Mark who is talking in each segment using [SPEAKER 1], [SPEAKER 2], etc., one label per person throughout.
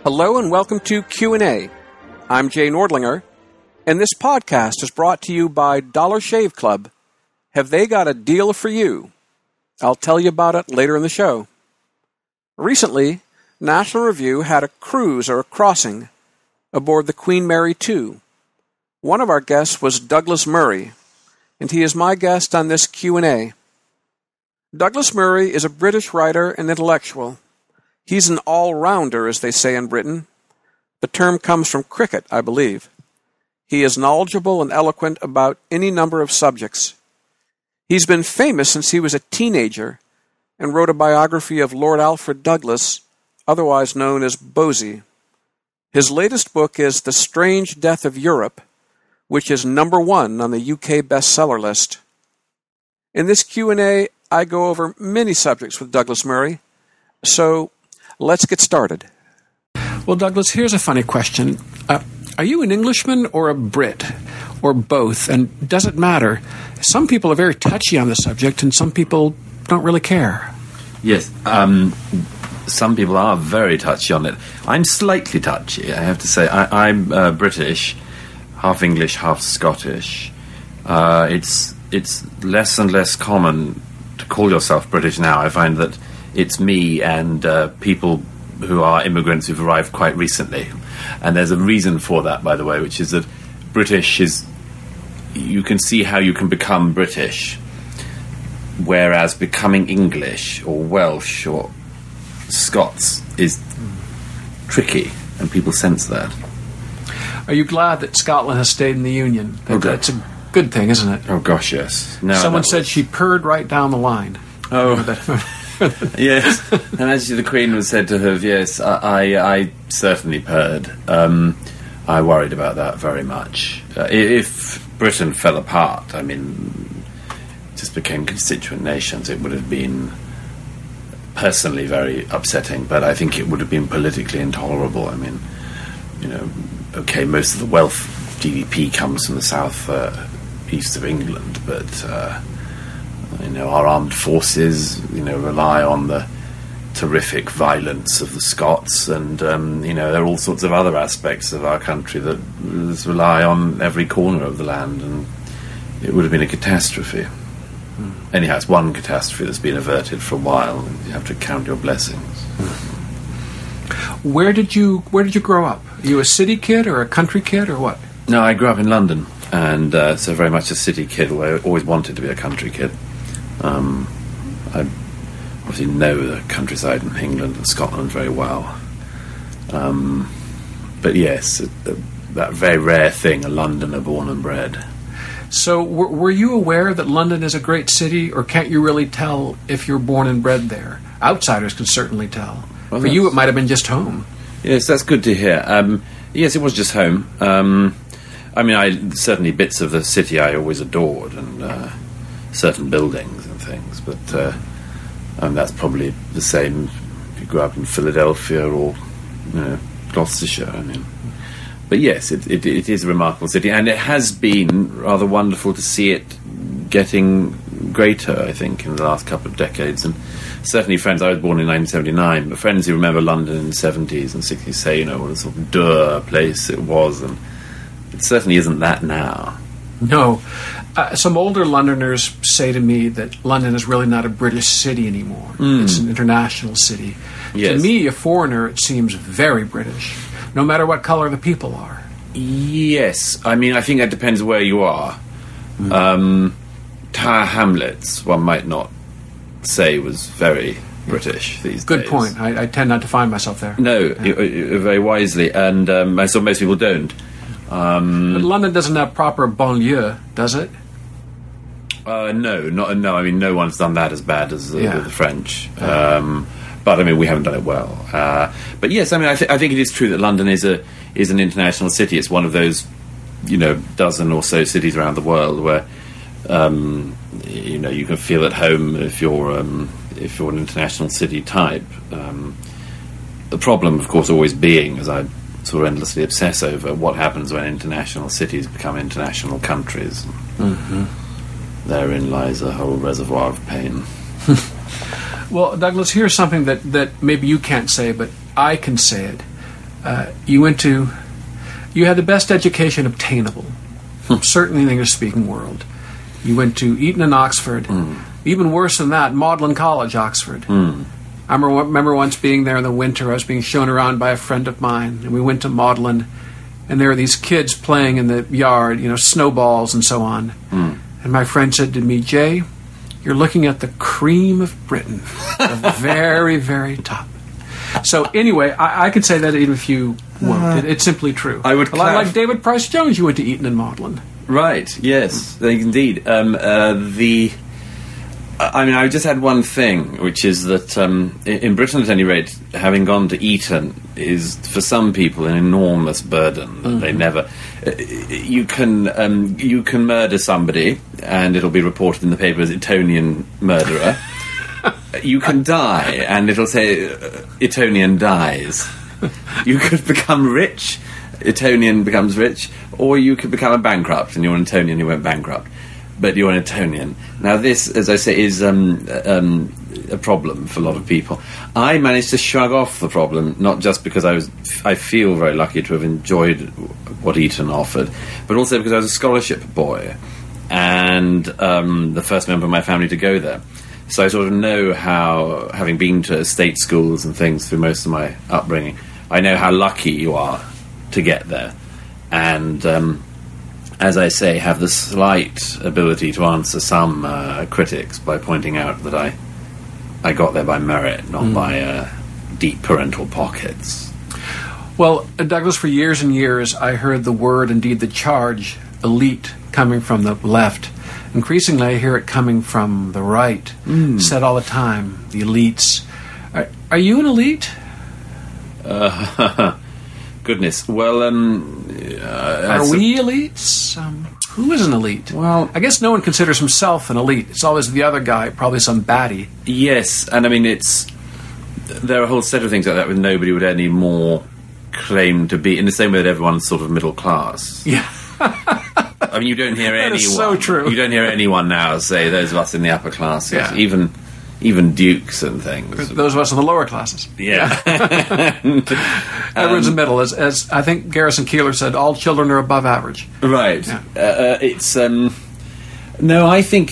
[SPEAKER 1] Hello and welcome to Q&A. I'm Jay Nordlinger, and this podcast is brought to you by Dollar Shave Club. Have they got a deal for you? I'll tell you about it later in the show. Recently, National Review had a cruise or a crossing aboard the Queen Mary 2. One of our guests was Douglas Murray, and he is my guest on this Q&A. Douglas Murray is a British writer and intellectual. He's an all-rounder, as they say in Britain. The term comes from cricket, I believe. He is knowledgeable and eloquent about any number of subjects. He's been famous since he was a teenager and wrote a biography of Lord Alfred Douglas, otherwise known as Bosie. His latest book is The Strange Death of Europe, which is number 1 on the UK bestseller list. In this Q&A, I go over many subjects with Douglas Murray, so let's get started. Well, Douglas, here's a funny question. Are you an Englishman or a Brit, or both? And does it matter? Some people are very touchy on the subject, and some people don't really care.
[SPEAKER 2] Yes, some people are very touchy on it. I'm slightly touchy, I have to say. I'm British, half English, half Scottish. It's less and less common to call yourself British now. I find that it's me and people who are immigrants who've arrived quite recently. And there's a reason for that, by the way, which is that British is... You can see how you can become British, whereas becoming English or Welsh or Scots is tricky, and people sense that.
[SPEAKER 1] Are you glad that Scotland has stayed in the Union? That's a good thing, isn't it?
[SPEAKER 2] Oh, gosh, yes. No,
[SPEAKER 1] someone said she purred right down the line.
[SPEAKER 2] Oh, yes. And actually the Queen was said to have, yes, I certainly purred. I worried about that very much. If Britain fell apart, I mean, just became constituent nations, it would have been personally very upsetting, but I think it would have been politically intolerable. I mean, you know, okay, most of the wealth, GDP, comes from the south east of England, but you know, our armed forces, you know, rely on the terrific violence of the Scots, and you know, there are all sorts of other aspects of our country that rely on every corner of the land, and it would have been a catastrophe. Anyhow, it's one catastrophe that's been averted for a while, and you have to count your blessings.
[SPEAKER 1] Where did you grow up? Are you a city kid or a country kid or what?
[SPEAKER 2] No, I grew up in London, and so very much a city kid. I always wanted to be a country kid. I obviously know the countryside in England and Scotland very well. But yes, that very rare thing, a Londoner born and bred.
[SPEAKER 1] So were you aware that London is a great city, or can't you really tell if you're born and bred there? Outsiders can certainly tell.
[SPEAKER 2] Well,
[SPEAKER 1] for you, it might have been just home.
[SPEAKER 2] Yes, that's good to hear. Yes, it was just home. I mean, certainly bits of the city I always adored, and certain buildings and things, but that's probably the same if you grew up in Philadelphia or, you know, Gloucestershire. I mean, but yes, it is a remarkable city, and it has been rather wonderful to see it getting greater, I think, in the last couple of decades. And certainly friends, I was born in 1979, but friends who remember London in the 70s and 60s say, you know, what a sort of dour place it was, and it certainly isn't that now.
[SPEAKER 1] No. Some older Londoners say to me that London is really not a British city anymore. It's an international city.
[SPEAKER 2] Yes.
[SPEAKER 1] To me, a foreigner, it seems very British, no matter what color the people are.
[SPEAKER 2] Yes. I mean, I think that depends where you are. Tower Hamlets, one might not say was very British these days.
[SPEAKER 1] Good point. I tend not to find myself there.
[SPEAKER 2] No, very wisely, and I saw most people don't.
[SPEAKER 1] But London doesn't have proper banlieue, does it?
[SPEAKER 2] No. I mean, no one's done that as bad as the French. But I mean, we haven't done it well. But yes, I mean, I think it is true that London is an international city. It's one of those, you know, dozen or so cities around the world where you know, you can feel at home if you're an international city type. The problem, of course, always being, as I sort of endlessly obsess over, what happens when international cities become international countries. Therein lies a whole reservoir of pain.
[SPEAKER 1] Well, Douglas, here's something that maybe you can't say, but I can say it. You had the best education obtainable, certainly in the English-speaking world. You went to Eton and Oxford. Even worse than that, Magdalen College, Oxford. I remember once being there in the winter. I was being shown around by a friend of mine, and we went to Magdalen, and there were these kids playing in the yard, snowballs and so on. And my friend said to me, "Jay, you're looking at the cream of Britain, the very, very top." So anyway, I could say that even if you won't. It's simply true.
[SPEAKER 2] I would
[SPEAKER 1] like David Price Jones, you went to Eton and Magdalen.
[SPEAKER 2] Right, yes, indeed. I just had one thing, which is that in Britain, at any rate, having gone to Eton is, for some people, an enormous burden that they never... You can murder somebody, and it'll be reported in the paper as Etonian murderer. You can die, and it'll say Etonian dies. You could become rich, Etonian becomes rich, or you could become a bankrupt, and you're an Etonian who went bankrupt. But you're an Etonian. Now this, as I say, is a problem for a lot of people. I managed to shrug off the problem, not just because I feel very lucky to have enjoyed what Eton offered, but also because I was a scholarship boy, and the first member of my family to go there. So I sort of know how, having been to state schools and things through most of my upbringing, I know how lucky you are to get there. And as I say, have the slight ability to answer some critics by pointing out that I got there by merit, not by deep parental pockets.
[SPEAKER 1] Well, Douglas, for years and years, I heard the word, indeed the charge, elite, coming from the left. Increasingly, I hear it coming from the right, said all the time, the elites. Are you an elite?
[SPEAKER 2] Goodness. Well,
[SPEAKER 1] are we elites? Who is an elite?
[SPEAKER 2] Well,
[SPEAKER 1] I guess no one considers himself an elite. It's always the other guy, probably some baddie.
[SPEAKER 2] Yes, and I mean, there are a whole set of things like that with nobody would any more claim to be, in the same way that everyone's sort of middle class.
[SPEAKER 1] Yeah.
[SPEAKER 2] I mean, you don't hear anyone.
[SPEAKER 1] Is so true.
[SPEAKER 2] You don't hear anyone now say those of us in the upper classes, even dukes and things.
[SPEAKER 1] Those of us in the lower classes.
[SPEAKER 2] Yeah.
[SPEAKER 1] Everyone's in the middle. As I think Garrison Keillor said, all children are above average.
[SPEAKER 2] Right.
[SPEAKER 1] Yeah.
[SPEAKER 2] No, I think...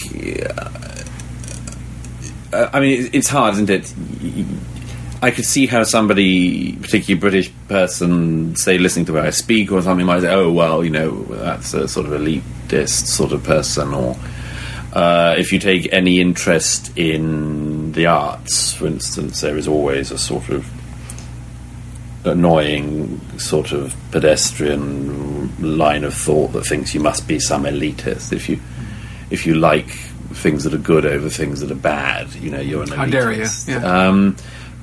[SPEAKER 2] I mean, it's hard, isn't it? I could see how somebody, particularly British person, say, listening to the way I speak or something, might say, oh, well, that's a sort of elitist sort of person, or... if you take any interest in the arts, for instance, there is always a sort of annoying sort of pedestrian line of thought that thinks you must be some elitist. If you like things that are good over things that are bad, you're an elitist.
[SPEAKER 1] How dare you? Yeah.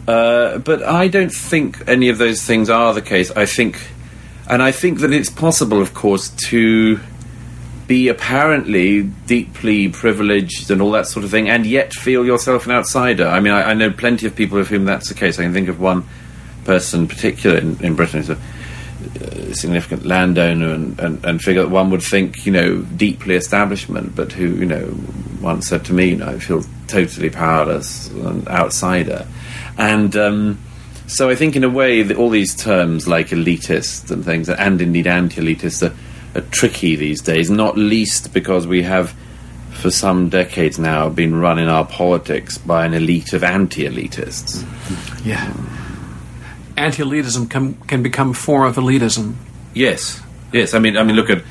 [SPEAKER 2] But I don't think any of those things are the case. I think that it's possible, of course, to be apparently deeply privileged and all that sort of thing, and yet feel yourself an outsider. I mean, I know plenty of people of whom that's the case. I can think of one person in particular in Britain who's a significant landowner and figure that one would think, deeply establishment, but who, once said to me, I feel totally powerless, an outsider. And so I think in a way that all these terms like elitist and things, and indeed anti-elitist, are tricky these days, not least because we have, for some decades now, been run in our politics by an elite of anti-elitists.
[SPEAKER 1] Yeah. Anti-elitism can become a form of elitism.
[SPEAKER 2] Yes. I mean, look at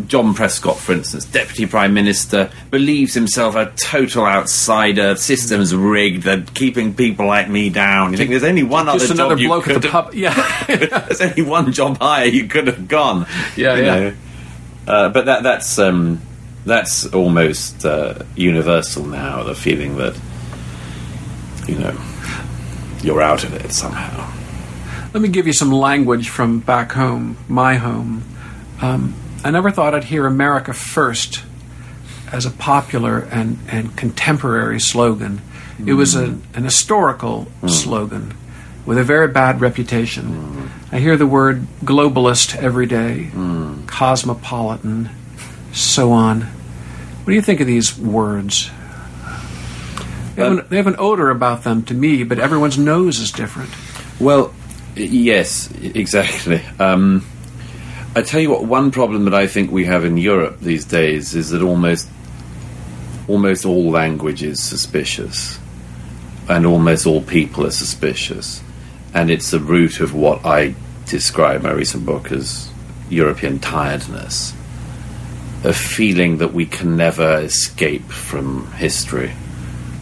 [SPEAKER 2] John Prescott, for instance, Deputy Prime Minister, believes himself a total outsider. System's rigged. They're keeping people like me down. You think there's only one other job you could have...
[SPEAKER 1] Yeah.
[SPEAKER 2] There's only one job higher you could have gone.
[SPEAKER 1] Yeah.
[SPEAKER 2] But that's almost universal now, the feeling that, you're out of it somehow.
[SPEAKER 1] Let me give you some language from back home, my home. I never thought I'd hear America first as a popular and contemporary slogan. It was an historical slogan with a very bad reputation. I hear the word globalist every day, cosmopolitan, so on. What do you think of these words? They have an odor about them to me, but everyone's nose is different.
[SPEAKER 2] Well, Yes, exactly. I tell you what, one problem that I think we have in Europe these days is that almost all language is suspicious, and almost all people are suspicious, and it's the root of what I describe in my recent book as European tiredness, a feeling that we can never escape from history.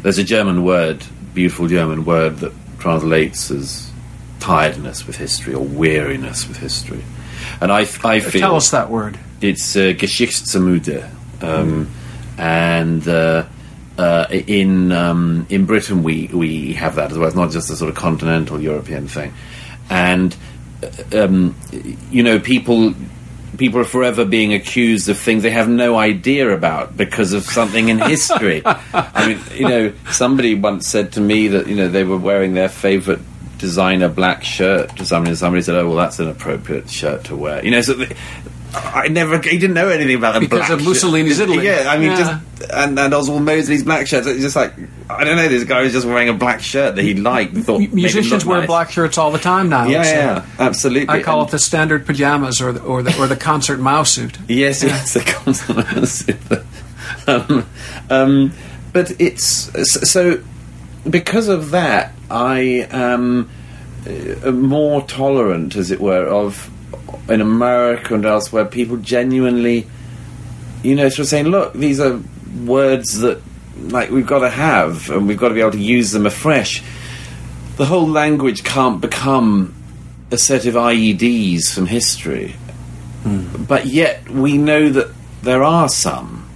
[SPEAKER 2] There's a German word, beautiful German word, that translates as tiredness with history or weariness with history. And I feel...
[SPEAKER 1] Tell us that word.
[SPEAKER 2] It's Geschichtsmüde. And in Britain we have that as well. It's not just a sort of continental European thing. And, people are forever being accused of things they have no idea about because of something in history. I mean, somebody once said to me that, they were wearing their favourite designer black shirt to somebody, and somebody said, "Oh, well, that's an appropriate shirt to wear." He didn't know anything about the
[SPEAKER 1] because
[SPEAKER 2] black
[SPEAKER 1] of Mussolini's
[SPEAKER 2] shirt.
[SPEAKER 1] Italy.
[SPEAKER 2] Yeah, I mean, and Oswald Mosley's black shirts. It's just like, I don't know, this guy was just wearing a black shirt that he liked. Thought
[SPEAKER 1] musicians wear black shirts all the time now.
[SPEAKER 2] Yeah, absolutely.
[SPEAKER 1] I call it the standard pajamas or the concert mouse suit.
[SPEAKER 2] Yes, the concert mouse suit. But it's so. Because of that, I am more tolerant, as it were, of in America and elsewhere, people genuinely, sort of saying, look, these are words that, like, we've got to have, and we've got to be able to use them afresh. The whole language can't become a set of IEDs from history. But yet we know that there are some.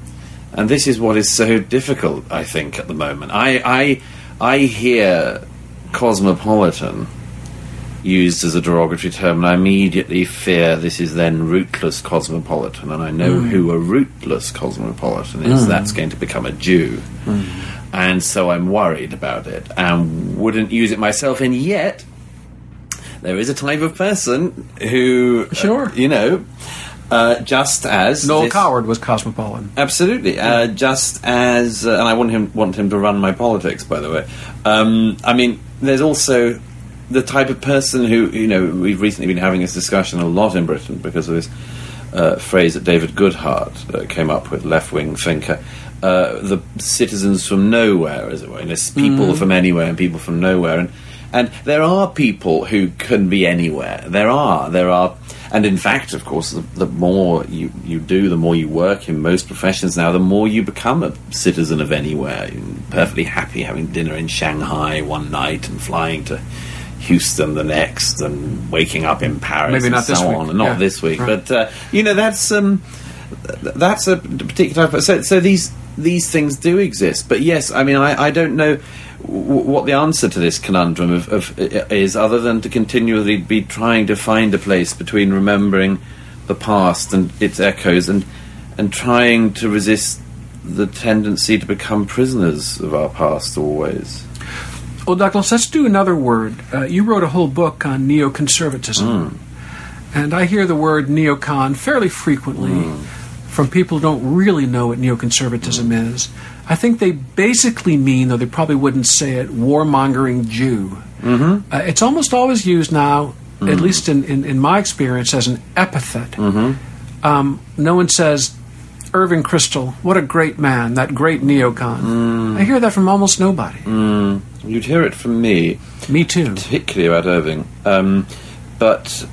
[SPEAKER 2] And this is what is so difficult, I think, at the moment. I hear cosmopolitan used as a derogatory term, and I immediately fear this is then rootless cosmopolitan, and I know who a rootless cosmopolitan is. That's going to become a Jew. And so I'm worried about it, and wouldn't use it myself, and yet there is a type of person who, just as
[SPEAKER 1] Noel Coward was cosmopolitan.
[SPEAKER 2] Absolutely. Just as, and I want him to run my politics, by the way. I mean, there's also the type of person who, we've recently been having this discussion a lot in Britain because of this phrase that David Goodhart came up with, left-wing thinker, the citizens from nowhere, as it were. There's people from anywhere and people from nowhere, and there are people who can be anywhere. There are. And in fact, of course, the more you do, the more you work in most professions now, the more you become a citizen of anywhere. You're perfectly happy having dinner in Shanghai one night and flying to Houston the next, and waking up in Paris.
[SPEAKER 1] Maybe not
[SPEAKER 2] and so
[SPEAKER 1] this
[SPEAKER 2] on.
[SPEAKER 1] week.
[SPEAKER 2] Not this week, right. But that's a particular type. So these things do exist. But yes, I mean, I don't know what the answer to this conundrum is, other than to continually be trying to find a place between remembering the past and its echoes and trying to resist the tendency to become prisoners of our past always.
[SPEAKER 1] Well, Douglas, let's do another word. You wrote a whole book on neoconservatism, and I hear the word neocon fairly frequently from people who don't really know what neoconservatism is. I think they basically mean, though they probably wouldn't say it, warmongering Jew. It's almost always used now, at least in my experience, as an epithet. No one says, Irving Kristol, what a great man, that great neocon. I hear that from almost nobody.
[SPEAKER 2] You'd hear it from me.
[SPEAKER 1] Me too.
[SPEAKER 2] Particularly about Irving. But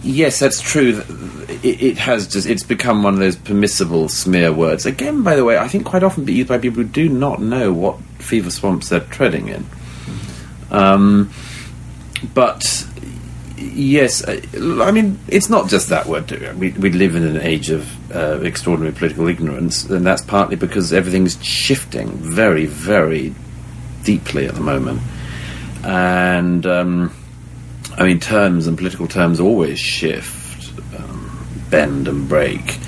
[SPEAKER 2] yes, that's true. It's become one of those permissible smear words. Again, by the way, I think quite often used by people who do not know what fever swamps they're treading in. But yes, I mean, it's not just that word. We live in an age of extraordinary political ignorance, and that's partly because everything's shifting very, very deeply at the moment. And I mean, terms and political terms always shift, bend and break.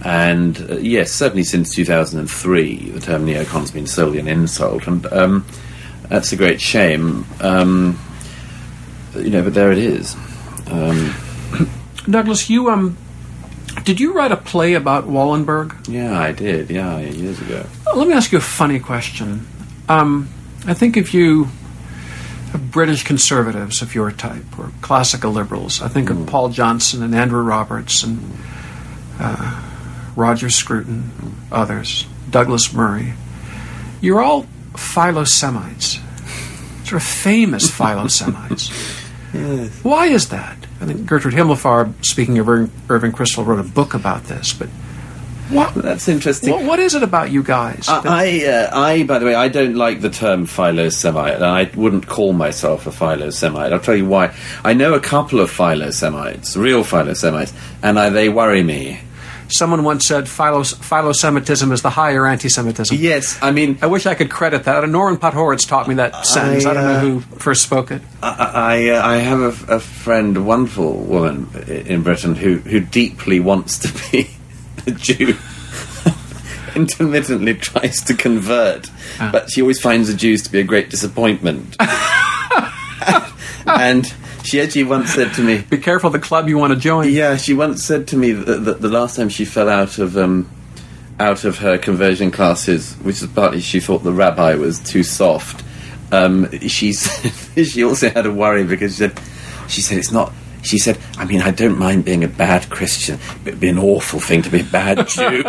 [SPEAKER 2] And yes, certainly since 2003, the term neocon's been solely an insult, and that's a great shame. But there it is.
[SPEAKER 1] Douglas, did you write a play about Wallenberg?
[SPEAKER 2] Yeah, I did. Yeah, years ago.
[SPEAKER 1] Let me ask you a funny question. I think if you British conservatives of your type, or classical liberals. I think of Paul Johnson and Andrew Roberts and Roger Scruton, others, Douglas Murray. You're all Philosemites, sort of famous Philosemites.
[SPEAKER 2] Yes.
[SPEAKER 1] Why is that? I think Gertrude Himmelfarb, speaking of Irving Kristol, wrote a book about this, but
[SPEAKER 2] that's interesting.
[SPEAKER 1] What is it about you guys?
[SPEAKER 2] I, by the way, I don't like the term Philosemite, and I wouldn't call myself a Philosemite. I'll tell you why. I know a couple of Philosemites, real Philosemites, and they worry me.
[SPEAKER 1] Someone once said Philosemitism is the higher anti-Semitism.
[SPEAKER 2] Yes, I mean...
[SPEAKER 1] I wish I could credit that. Norman Podhoretz taught me that sentence. I don't know who first spoke it.
[SPEAKER 2] I have a friend, a wonderful woman in Britain, who deeply wants to be a Jew. Intermittently tries to convert, but she always finds the Jews to be a great disappointment. And she actually once said to me...
[SPEAKER 1] Be careful the club you want to join.
[SPEAKER 2] Yeah, she once said to me that the last time she fell out of her conversion classes, which is partly she thought the rabbi was too soft, she said, she also had a worry because she said it's not... She said, I mean, I don't mind being a bad Christian, but it'd be an awful thing to be a bad Jew.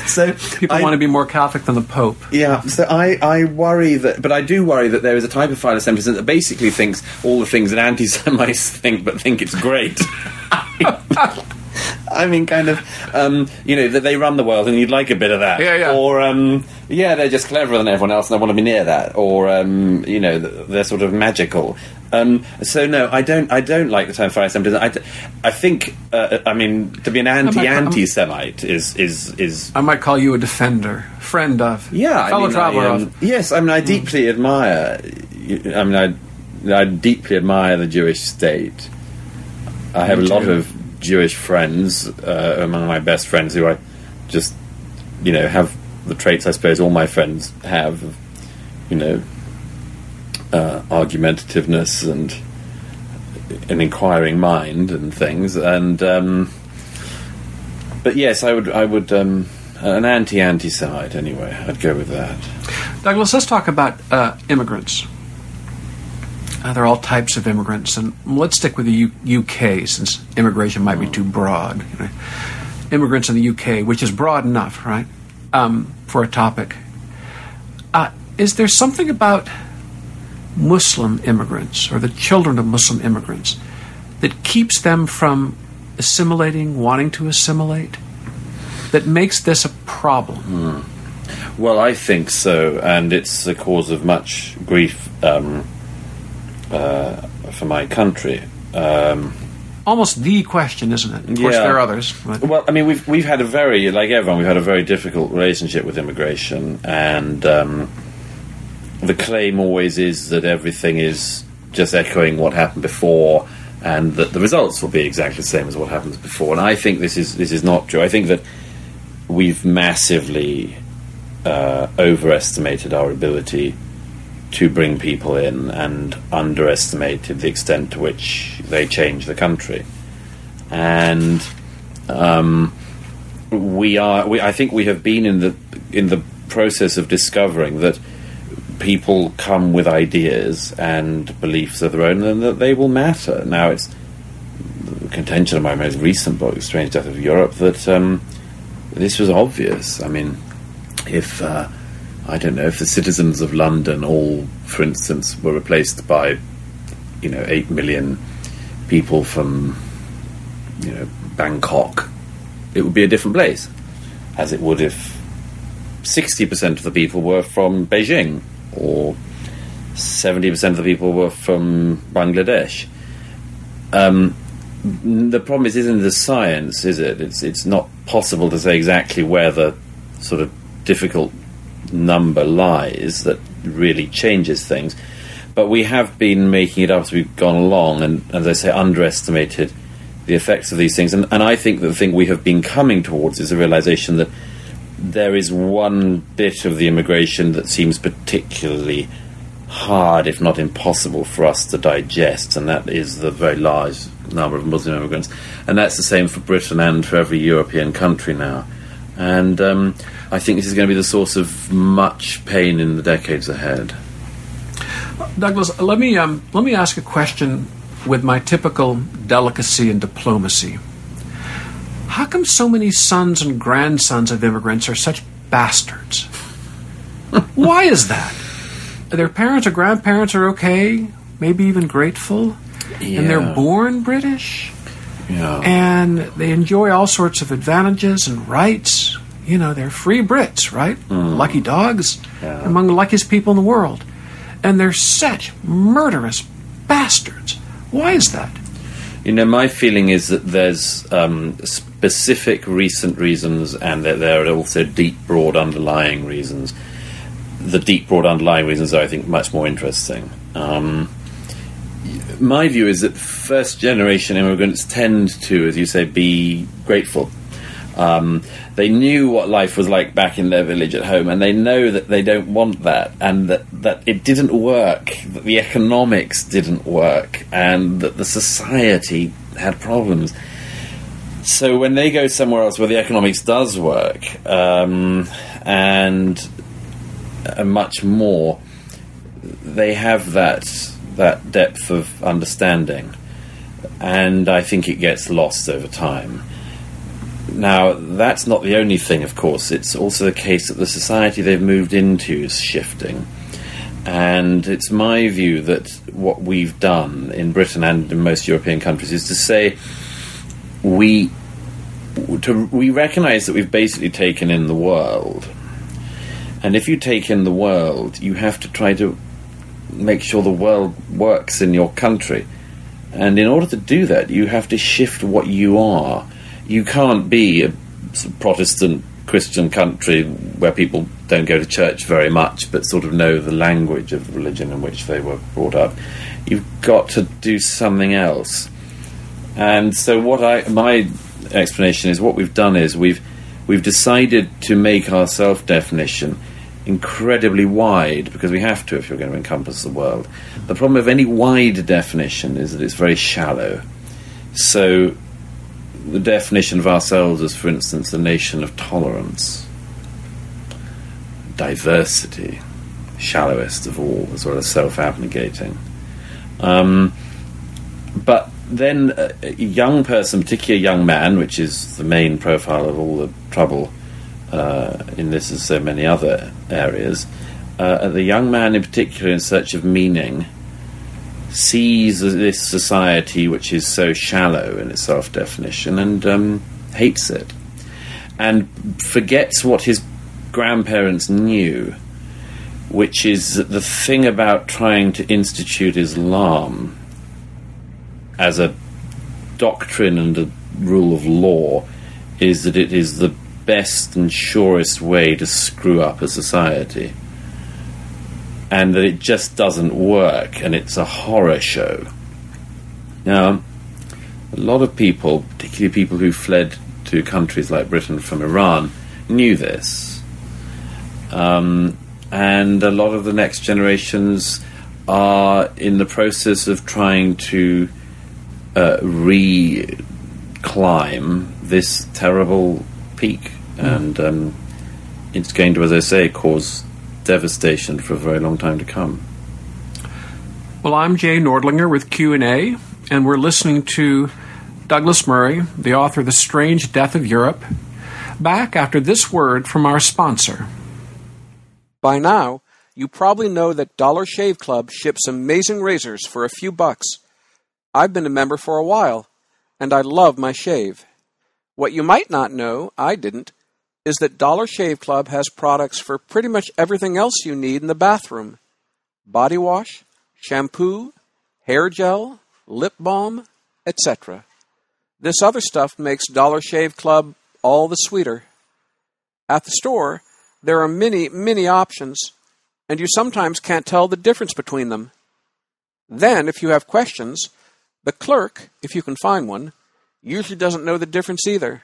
[SPEAKER 2] So
[SPEAKER 1] people want to be more Catholic than the Pope.
[SPEAKER 2] Yeah, so I worry that... But I do worry that there is a type of Philosemitism that basically thinks all the things that anti-Semites think, but think it's great. I mean, kind of, that they run the world and you'd like a bit of that.
[SPEAKER 1] Yeah.
[SPEAKER 2] Or, they're just cleverer than everyone else and I want to be near that. Or, they're sort of magical. So no, I don't like the term Philosemitism. I think, to be an anti-Semite is...
[SPEAKER 1] I might call you a defender, friend of, fellow traveller of.
[SPEAKER 2] Yes, I mean, I deeply admire... I deeply admire the Jewish state. I have a lot of Jewish friends, among my best friends, who I just, have the traits I suppose all my friends have, argumentativeness and an inquiring mind and things. And but yes, I would an anti-Semite anyway. I'd go with that.
[SPEAKER 1] Douglas, let's talk about immigrants. There are all types of immigrants, and let's stick with the UK since immigration might be too broad. Immigrants in the UK, which is broad enough, right, for a topic. Is there something about Muslim immigrants, or the children of Muslim immigrants, that keeps them from assimilating, wanting to assimilate, that makes this a problem?
[SPEAKER 2] Well, I think so, and it's a cause of much grief for my country.
[SPEAKER 1] Almost the question, isn't it? Of course, there are others. But.
[SPEAKER 2] Well, I mean, we've had a very, like everyone, we've had a very difficult relationship with immigration, and the claim always is that everything is just echoing what happened before, and that the results will be exactly the same as what happens before. And I think this is not true. I think that we've massively overestimated our ability to bring people in and underestimated the extent to which they change the country. And I think we have been in the process of discovering that people come with ideas and beliefs of their own, and that they will matter. Now, it's the contention of my most recent book, Strange Death of Europe, that this was obvious. I mean, if if the citizens of London all, for instance, were replaced by 8 million people from Bangkok, it would be a different place, as it would if 60% of the people were from Beijing, or 70% of the people were from Bangladesh. The problem isn't the science, is it? It's not possible to say exactly where the sort of difficult number lies that really changes things. But we have been making it up as we've gone along, and, as I say, underestimated the effects of these things. And I think that the thing we have been coming towards is a realization that there is one bit of the immigration that seems particularly hard, if not impossible, for us to digest, and that is the very large number of Muslim immigrants. And that's the same for Britain and for every European country now. And I think this is going to be the source of much pain in the decades ahead.
[SPEAKER 1] Douglas, let me ask a question with my typical delicacy and diplomacy. How come so many sons and grandsons of immigrants are such bastards? Why is that? Their parents or grandparents are okay, maybe even grateful, and they're born British, and they enjoy all sorts of advantages and rights. You know, they're free Brits, right? Lucky dogs, among the luckiest people in the world. And they're such murderous bastards. Why is that?
[SPEAKER 2] You know, my feeling is that there's specific recent reasons, and that there are also deep, broad underlying reasons. The deep, broad underlying reasons are, I think, much more interesting. My view is that first-generation immigrants tend to, as you say, be grateful. They knew what life was like back in their village at home, and they know that they don't want that, and that it didn't work, that the economics didn't work, and that the society had problems. So when they go somewhere else where the economics does work, and much more, they have that depth of understanding, and I think it gets lost over time. Now, that's not the only thing, of course. It's also the case that the society they've moved into is shifting. And it's my view that what we've done in Britain and in most European countries is to say we recognise that we've basically taken in the world. And if you take in the world, you have to try to make sure the world works in your country. And in order to do that, you have to shift what you are. You can't be a Protestant Christian country where people don't go to church very much but sort of know the language of the religion in which they were brought up. You've got to do something else. And so my explanation is what we've done is we've decided to make our self-definition incredibly wide, because we have to if you're going to encompass the world. The problem of any wide definition is that it's very shallow. So the definition of ourselves is, for instance, a nation of tolerance, diversity, shallowest of all, as well as self-abnegating. But then a young person, particularly a young man, which is the main profile of all the trouble in this and so many other areas, the young man in particular, in search of meaning, sees this society which is so shallow in its self-definition and hates it, and forgets what his grandparents knew, which is that the thing about trying to institute Islam as a doctrine and a rule of law is that it is the best and surest way to screw up a society, and that it just doesn't work, and it's a horror show. Now, a lot of people, particularly people who fled to countries like Britain from Iran, knew this. And a lot of the next generations are in the process of trying to re-climb this terrible peak. And it's going to, as I say, cause devastation for a very long time to come.
[SPEAKER 1] Well, I'm Jay Nordlinger with Q&A, and we're listening to Douglas Murray, the author of The Strange Death of Europe, back after this word from our sponsor. By now, you probably know that Dollar Shave Club ships amazing razors for a few bucks. I've been a member for a while, and I love my shave. What you might not know, I didn't, is that Dollar Shave Club has products for pretty much everything else you need in the bathroom. Body wash, shampoo, hair gel, lip balm, etc. This other stuff makes Dollar Shave Club all the sweeter. At the store, there are many options, and you sometimes can't tell the difference between them. Then, if you have questions, the clerk, if you can find one, usually doesn't know the difference either.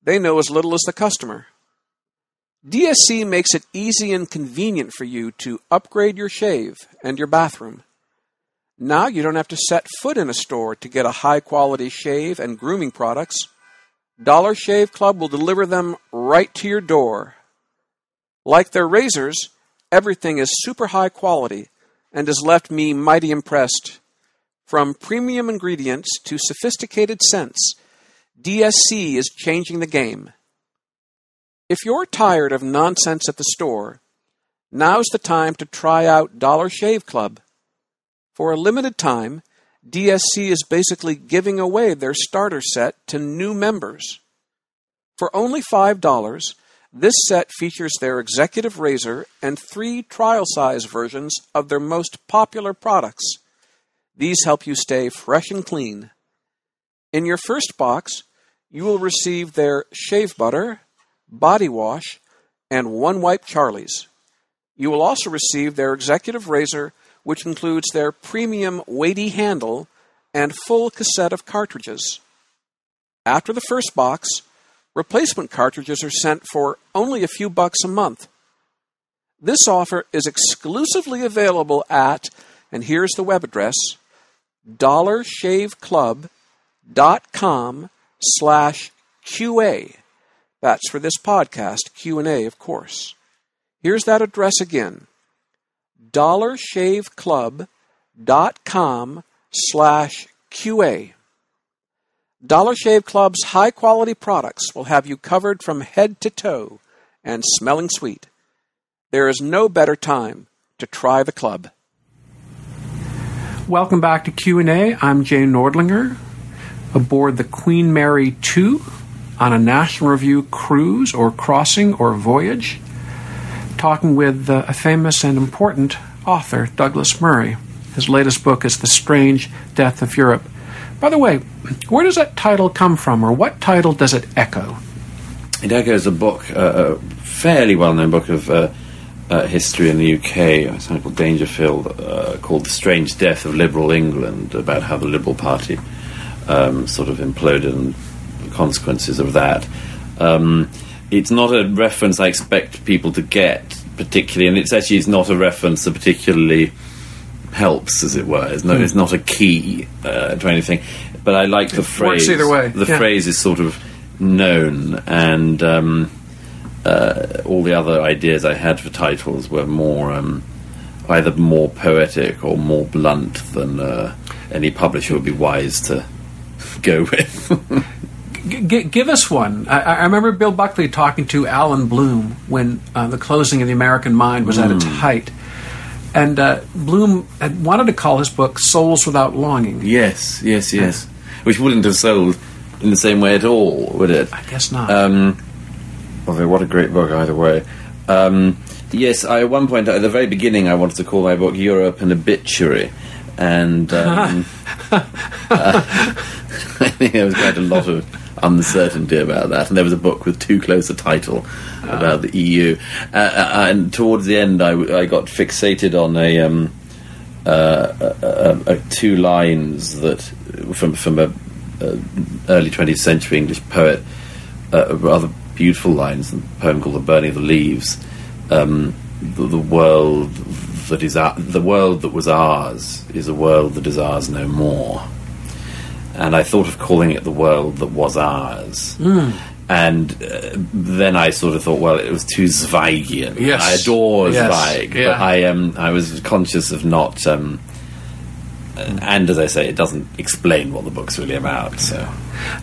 [SPEAKER 1] They know as little as the customer. DSC makes it easy and convenient for you to upgrade your shave and your bathroom. Now you don't have to set foot in a store to get a high-quality shave and grooming products. Dollar Shave Club will deliver them right to your door. Like their razors, everything is super high quality, and has left me mighty impressed. From premium ingredients to sophisticated scents, DSC is changing the game. If you're tired of nonsense at the store, now's the time to try out Dollar Shave Club. For a limited time, DSC is basically giving away their starter set to new members. For only $5, this set features their executive razor and 3 trial-size versions of their most popular products. These help you stay fresh and clean. In your first box, you will receive their shave butter, body wash, and one-wipe Charlies. You will also receive their executive razor, which includes their premium weighty handle and full cassette of cartridges. After the first box, replacement cartridges are sent for only a few bucks a month. This offer is exclusively available at, and here's the web address, dollarshaveclub.com/QA. That's for this podcast, Q&A, of course. Here's that address again, dollarshaveclub.com/QA. Dollar Shave Club's high-quality products will have you covered from head to toe and smelling sweet. There is no better time to try the club. Welcome back to Q&A. I'm Jay Nordlinger, aboard the Queen Mary II on a National Review cruise or crossing or voyage, talking with a famous and important author, Douglas Murray. His latest book is The Strange Death of Europe. By the way, where does that title come from, or what title does it echo?
[SPEAKER 2] It echoes a book, a fairly well-known book of history in the UK, something called Dangerfield, called The Strange Death of Liberal England, about how the Liberal Party sort of imploded and the consequences of that. It's not a reference I expect people to get particularly, and it's not a reference that particularly helps, as it were. It's not a key to anything, but I like the phrase.
[SPEAKER 1] Works either way.
[SPEAKER 2] The phrase is sort of known, and all the other ideas I had for titles were more either more poetic or more blunt than any publisher would be wise to go with.
[SPEAKER 1] Give us one. I remember Bill Buckley talking to Alan Bloom when The Closing of the American Mind was at its height. And Bloom had wanted to call his book Souls Without Longing.
[SPEAKER 2] Yes. Which wouldn't have sold in the same way at all, would it?
[SPEAKER 1] I guess not.
[SPEAKER 2] Although, what a great book either way. Yes, at one point, at the very beginning, I wanted to call my book Europe an Obituary. And I think there was quite a lot of uncertainty about that, and there was a book with too close a title about the EU, and towards the end I got fixated on a 2 lines that from a early 20th century English poet, rather beautiful lines, a poem called The Burning of the Leaves. The world that was ours is a world that is ours no more. And I thought of calling it The World That Was Ours. And then I sort of thought, well, it was too Zweigian.
[SPEAKER 1] Yes.
[SPEAKER 2] I adore Zweig,
[SPEAKER 1] Yeah.
[SPEAKER 2] but I was conscious of not... and as I say, it doesn't explain what the book's really about. So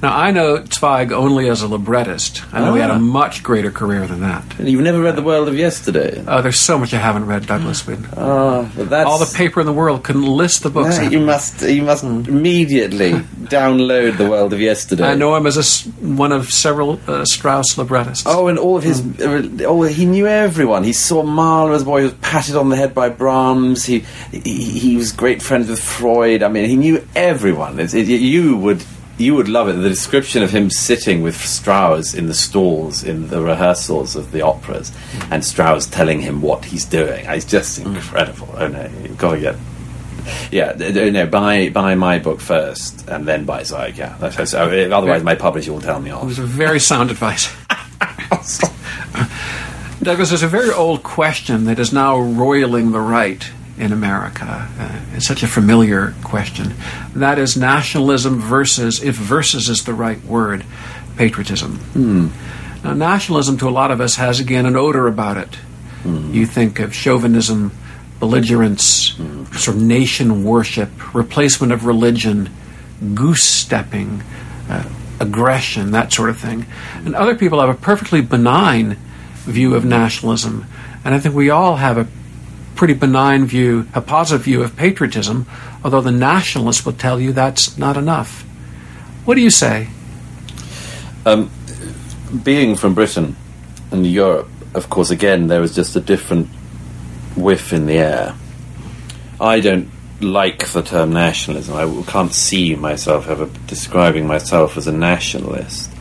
[SPEAKER 1] Now, I know Zweig only as a librettist. I know he had a much greater career than that.
[SPEAKER 2] You've never read The World of Yesterday?
[SPEAKER 1] Oh, there's so much I haven't read, Douglas. But
[SPEAKER 2] that's...
[SPEAKER 1] all the paper in the world couldn't list the books.
[SPEAKER 2] You must immediately download The World of Yesterday.
[SPEAKER 1] I know him as one of several Strauss librettists.
[SPEAKER 2] Oh, and all of his... he knew everyone. He saw Mahler as a boy. He was patted on the head by Brahms. He was great friends with Freud. I mean, he knew everyone. You would love it. The description of him sitting with Strauss in the stalls in the rehearsals of the operas, and Strauss telling him what he's doing. It's just incredible. Oh no, you've got to get... Yeah, no, buy my book first, and then buy Zweig, yeah. Otherwise my publisher will tell me off.
[SPEAKER 1] It was a very sound advice. Douglas, there's a very old question that is now roiling the right in America. It's such a familiar question. That is nationalism versus, if versus is the right word, patriotism. Now, nationalism to a lot of us has, again, an odor about it. You think of chauvinism, belligerence, sort of nation worship, replacement of religion, goose-stepping, aggression, that sort of thing. And other people have a perfectly benign view of nationalism. And I think we all have a pretty benign view, a positive view of patriotism, although the nationalists will tell you that's not enough. What do you say?
[SPEAKER 2] Being from Britain and Europe, of course, again, there is just a different whiff in the air. I don't like the term nationalism. I can't see myself ever describing myself as a nationalist.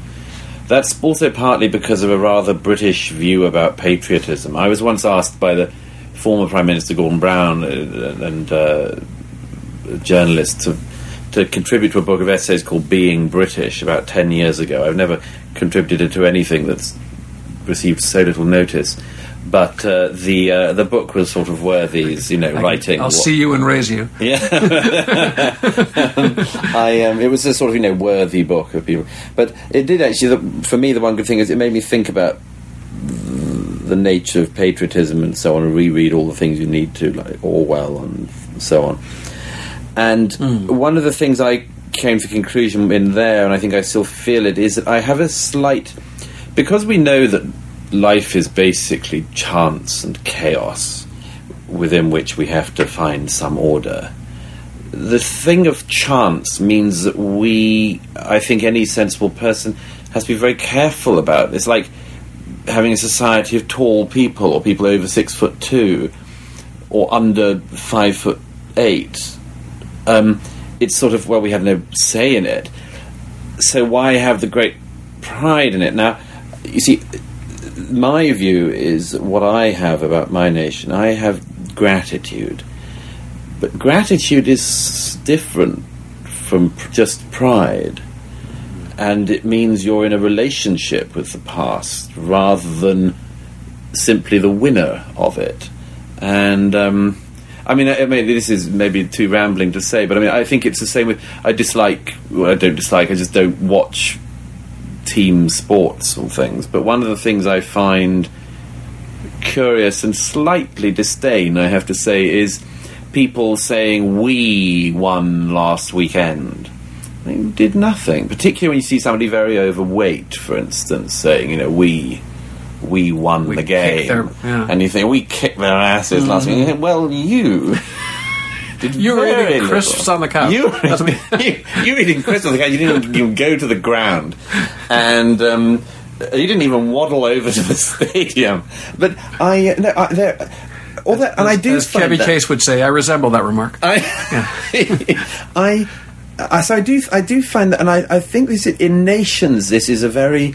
[SPEAKER 2] That's also partly because of a rather British view about patriotism. I was once asked by the former Prime Minister Gordon Brown and a journalist to contribute to a book of essays called Being British about 10 years ago. I've never contributed to anything that's received so little notice. But the book was sort of worthy, writing.
[SPEAKER 1] I'll see you and raise you.
[SPEAKER 2] Yeah, it was a sort of worthy book of people. But it did actually. For me, the one good thing is it made me think about the nature of patriotism and so on, and reread all the things you need to, like Orwell and so on. And one of the things I came to the conclusion in there, and I think I still feel it, is that I have a slight, because we know that life is basically chance and chaos within which we have to find some order. The thing of chance means that I think any sensible person has to be very careful about. It's like having a society of tall people, or people over 6'2", or under 5'8". It's sort of, we have no say in it. So why have the great pride in it? Now, you see, my view is what I have about my nation. I have gratitude. But gratitude is different from just pride. And it means you're in a relationship with the past rather than simply the winner of it. And, this is maybe too rambling to say, but I think it's the same with, I just don't watch team sports and things, but one of the things I find curious and slightly disdain, I have to say, is people saying we won last weekend. They did nothing, particularly when you see somebody very overweight, for instance, saying, we won the game, and you think we kicked their asses last week. You think, well, you
[SPEAKER 1] were eating crisps on the couch.
[SPEAKER 2] You were eating crisps on the couch. You didn't even go to the ground, and you didn't even waddle over to the stadium. But I do. As
[SPEAKER 1] Chevy Chase would say, I resemble that remark.
[SPEAKER 2] So I do find that, and I think this in nations. This is a very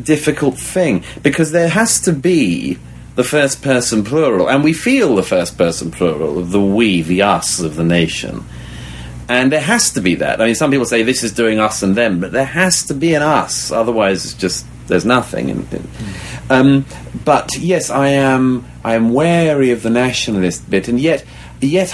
[SPEAKER 2] difficult thing, because there has to be the first person plural, and we feel the first person plural of the we, the us of the nation, and there has to be that. Some people say this is doing us and them, but there has to be an us, otherwise it's just there's nothing. But yes, I am wary of the nationalist bit, and yet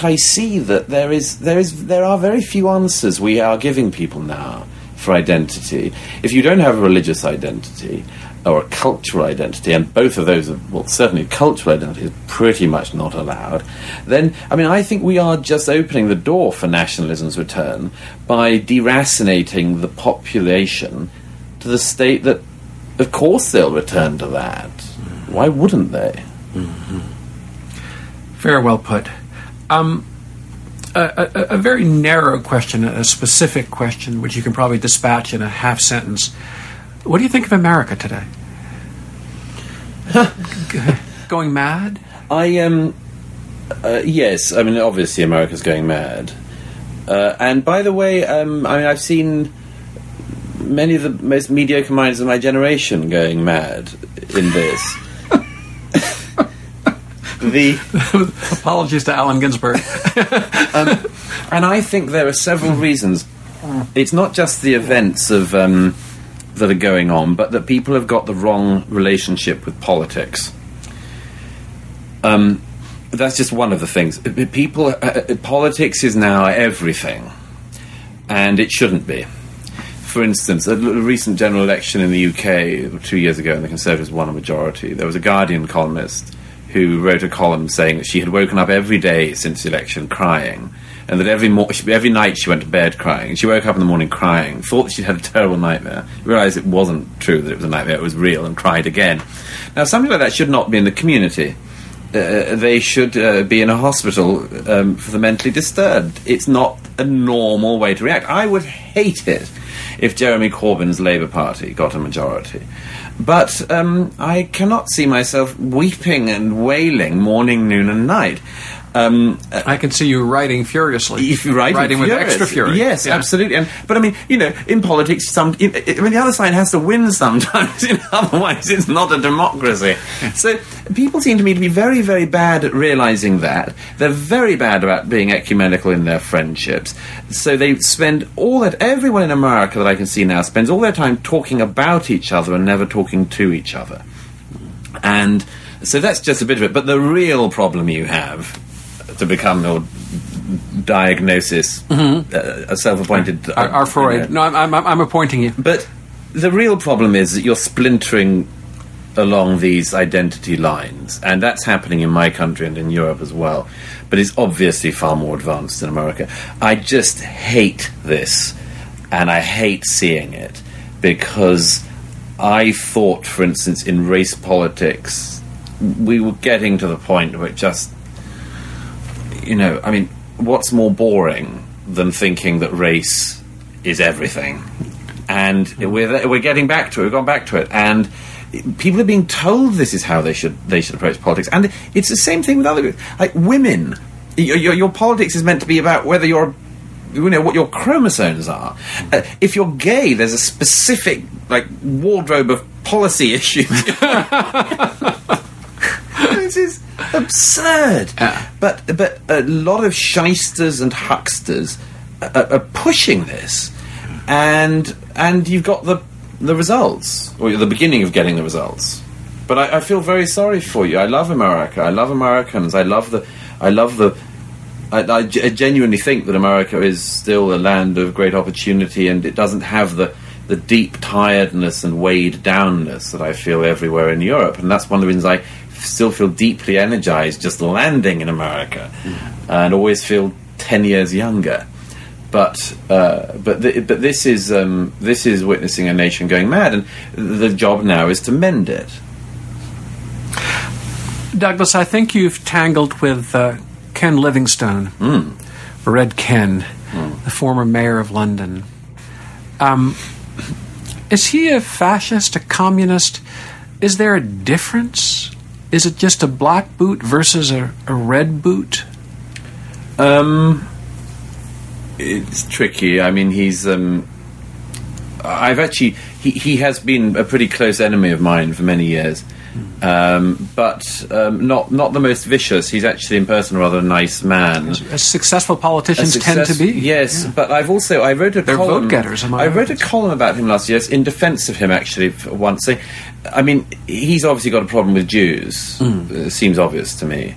[SPEAKER 2] I see that there are very few answers we are giving people now for identity. If you don't have a religious identity or a cultural identity, and both of those certainly cultural identity is pretty much not allowed, then, I think we are just opening the door for nationalism's return by deracinating the population to the state that, of course, they'll return to that. Why wouldn't they?
[SPEAKER 1] Mm-hmm. Very well put. A very narrow question, a specific question, which you can probably dispatch in a half sentence. What do you think of America today? Going mad?
[SPEAKER 2] Yes. Obviously America's going mad. And by the way, I've seen many of the most mediocre minds of my generation going mad in this.
[SPEAKER 1] Apologies to Allen Ginsberg.
[SPEAKER 2] And I think there are several reasons. It's not just the events of that are going on, but that people have got the wrong relationship with politics. That's just one of the things. Politics is now everything, and it shouldn't be. For instance, a recent general election in the UK 2 years ago, and the Conservatives won a majority. There was a Guardian columnist who wrote a column saying that she had woken up every day since the election crying, and that every night she went to bed crying. She woke up in the morning crying, thought she'd had a terrible nightmare, realised it wasn't true, that it was a nightmare, it was real, and cried again. Now, something like that should not be in the community. They should be in a hospital for the mentally disturbed. It's not a normal way to react. I would hate it if Jeremy Corbyn's Labour Party got a majority. But I cannot see myself weeping and wailing morning, noon and night.
[SPEAKER 1] I can see you writing furiously. Writing with extra fury.
[SPEAKER 2] Yes, absolutely. But I mean, in politics, the other side has to win sometimes. Otherwise, it's not a democracy. So people seem to me to be very, very bad at realising that. They're very bad about being ecumenical in their friendships. So they spend everyone in America that I can see now spends all their time talking about each other and never talking to each other. And so that's just a bit of it. But the real problem you have, to become your diagnosis, a self-appointed...
[SPEAKER 1] Our Freud. No, I'm appointing you.
[SPEAKER 2] But the real problem is that you're splintering along these identity lines, and that's happening in my country and in Europe as well, but it's obviously far more advanced in America. I just hate this, and I hate seeing it, because I thought, for instance, in race politics, we were getting to the point where it just... what's more boring than thinking that race is everything? And we're getting back to it. We've gone back to it, and people are being told this is how they should approach politics. And it's the same thing with other groups, like women. Your politics is meant to be about whether you're, what your chromosomes are. If you're gay, there's a specific wardrobe of policy issues. This is absurd. But a lot of shysters and hucksters are pushing this, and you've got the results, or the beginning of getting the results. But I feel very sorry for you. I love America. I love Americans. I genuinely think that America is still a land of great opportunity, and it doesn't have the deep tiredness and weighed downness that I feel everywhere in Europe. And that's one of the reasons I still feel deeply energized just landing in America, and always feel 10 years younger. But this is witnessing a nation going mad, and the job now is to mend it.
[SPEAKER 1] Douglas, I think you've tangled with Ken Livingstone, Red Ken, the former mayor of London. Is he a fascist, a communist? Is there a difference? Is it just a black boot versus a red boot?
[SPEAKER 2] It's tricky. I mean, he has been a pretty close enemy of mine for many years, but not the most vicious. He's actually in person a rather nice man.
[SPEAKER 1] As successful politicians tend to be.
[SPEAKER 2] Yes, yeah. But I wrote a
[SPEAKER 1] They're
[SPEAKER 2] column.
[SPEAKER 1] Vote getters.
[SPEAKER 2] I wrote a column about him last year in defence of him, actually, for once. I mean, he's obviously got a problem with Jews. It seems obvious to me.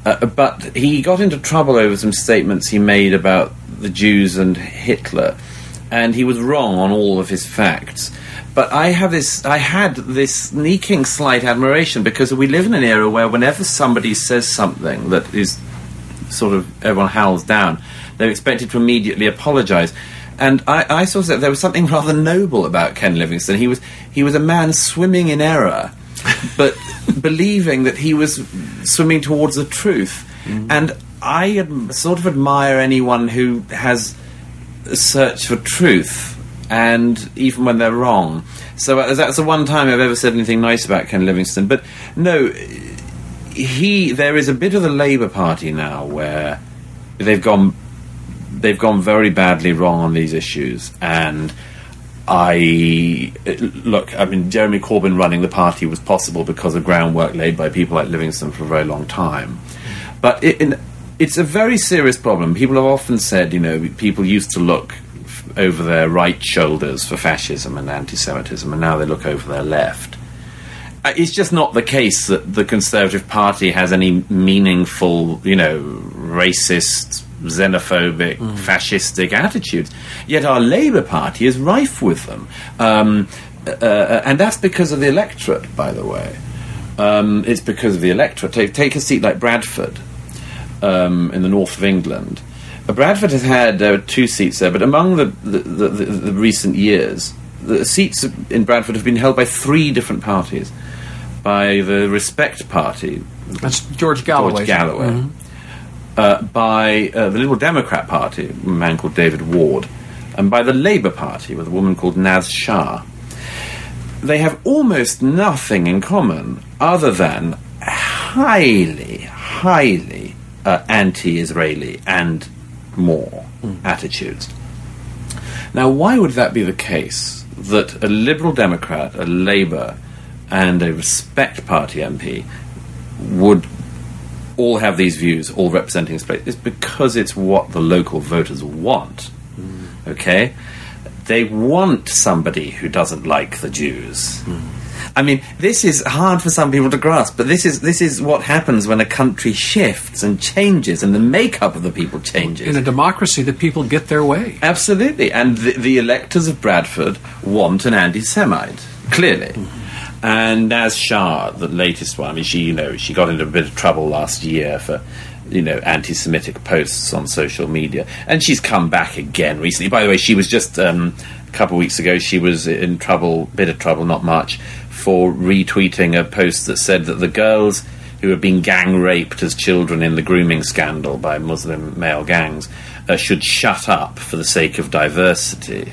[SPEAKER 2] But he got into trouble over some statements he made about the Jews and Hitler, and he was wrong on all of his facts. But I had this sneaking slight admiration, because we live in an era where whenever somebody says something that is sort of everyone howls down, they're expected to immediately apologise. And I saw that there was something rather noble about Ken Livingstone. He was a man swimming in error, but believing that he was swimming towards the truth. And I sort of admire anyone who has a search for truth, and even when they're wrong. So that's the one time I've ever said anything nice about Ken Livingstone. But no, there is a bit of the Labour Party now where they've gone very badly wrong on these issues. And Jeremy Corbyn running the party was possible because of groundwork laid by people like Livingstone for a very long time. But it's a very serious problem. People have often said, people used to look over their right shoulders for fascism and anti-Semitism, and now they look over their left. It's just not the case that the Conservative Party has any meaningful, racist, xenophobic, fascistic attitudes. Yet our Labour Party is rife with them. And that's because of the electorate, by the way. It's because of the electorate. Take a seat like Bradford in the north of England. Bradford has had 2 seats there, but among the recent years, the seats in Bradford have been held by 3 different parties. By the Respect Party.
[SPEAKER 1] That's George Galloway.
[SPEAKER 2] By the Liberal Democrat Party, a man called David Ward. And by the Labour Party, with a woman called Naz Shah. They have almost nothing in common other than highly anti-Israeli and more attitudes. Now, why would that be the case, that a Liberal Democrat, a Labour, and a Respect Party MP would all have these views, all representing this place? It's because it's what the local voters want. Okay? They want somebody who doesn't like the Jews. I mean, this is hard for some people to grasp, but this is what happens when a country shifts and changes, and the makeup of the people changes.
[SPEAKER 1] In a democracy, the people get their way.
[SPEAKER 2] Absolutely, and the electors of Bradford want an anti-Semite, clearly. And Naz Shah, the latest one, I mean, she got into a bit of trouble last year for anti-Semitic posts on social media, and she's come back again recently. By the way, she was just a couple of weeks ago, she was in trouble, bit of trouble, not much, for retweeting a post that said that the girls who had been gang raped as children in the grooming scandal by Muslim male gangs should shut up for the sake of diversity.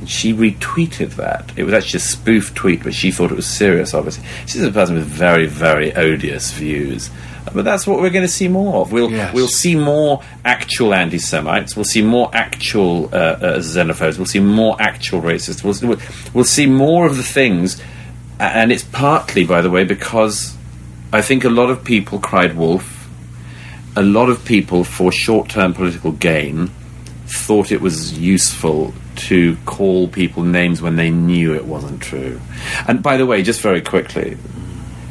[SPEAKER 2] She retweeted that. It was actually a spoof tweet, but she thought it was serious, obviously. She's a person with very, very odious views. But that's what we're going to see more of. We'll see more actual anti-Semites. We'll see more actual xenophobes. We'll see more actual racists. We'll see more of the things. And it's partly, by the way, because I think a lot of people cried wolf. A lot of people, for short-term political gain, thought it was useful to call people names when they knew it wasn't true. And by the way, just very quickly,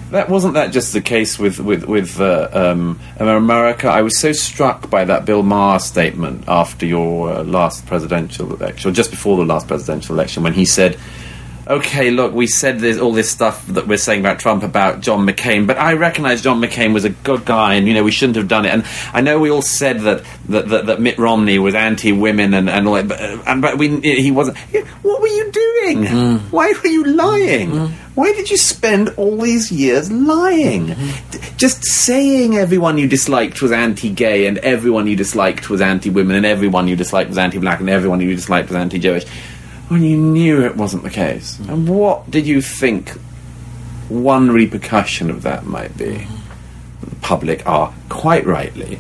[SPEAKER 2] wasn't that just the case with America? I was so struck by that Bill Maher statement after your last presidential election, or just before the last presidential election, when he said, okay, look, we said there's all this stuff that we're saying about Trump about John McCain, but I recognise John McCain was a good guy, and we shouldn't have done it. And I know we all said that Mitt Romney was anti-women and all that, but he wasn't. What were you doing? Why were you lying? Why did you spend all these years lying? Just saying everyone you disliked was anti-gay, and everyone you disliked was anti-women, and everyone you disliked was anti-black, and everyone you disliked was anti-Jewish, when you knew it wasn't the case. And what did you think one repercussion of that might be? The public are, quite rightly,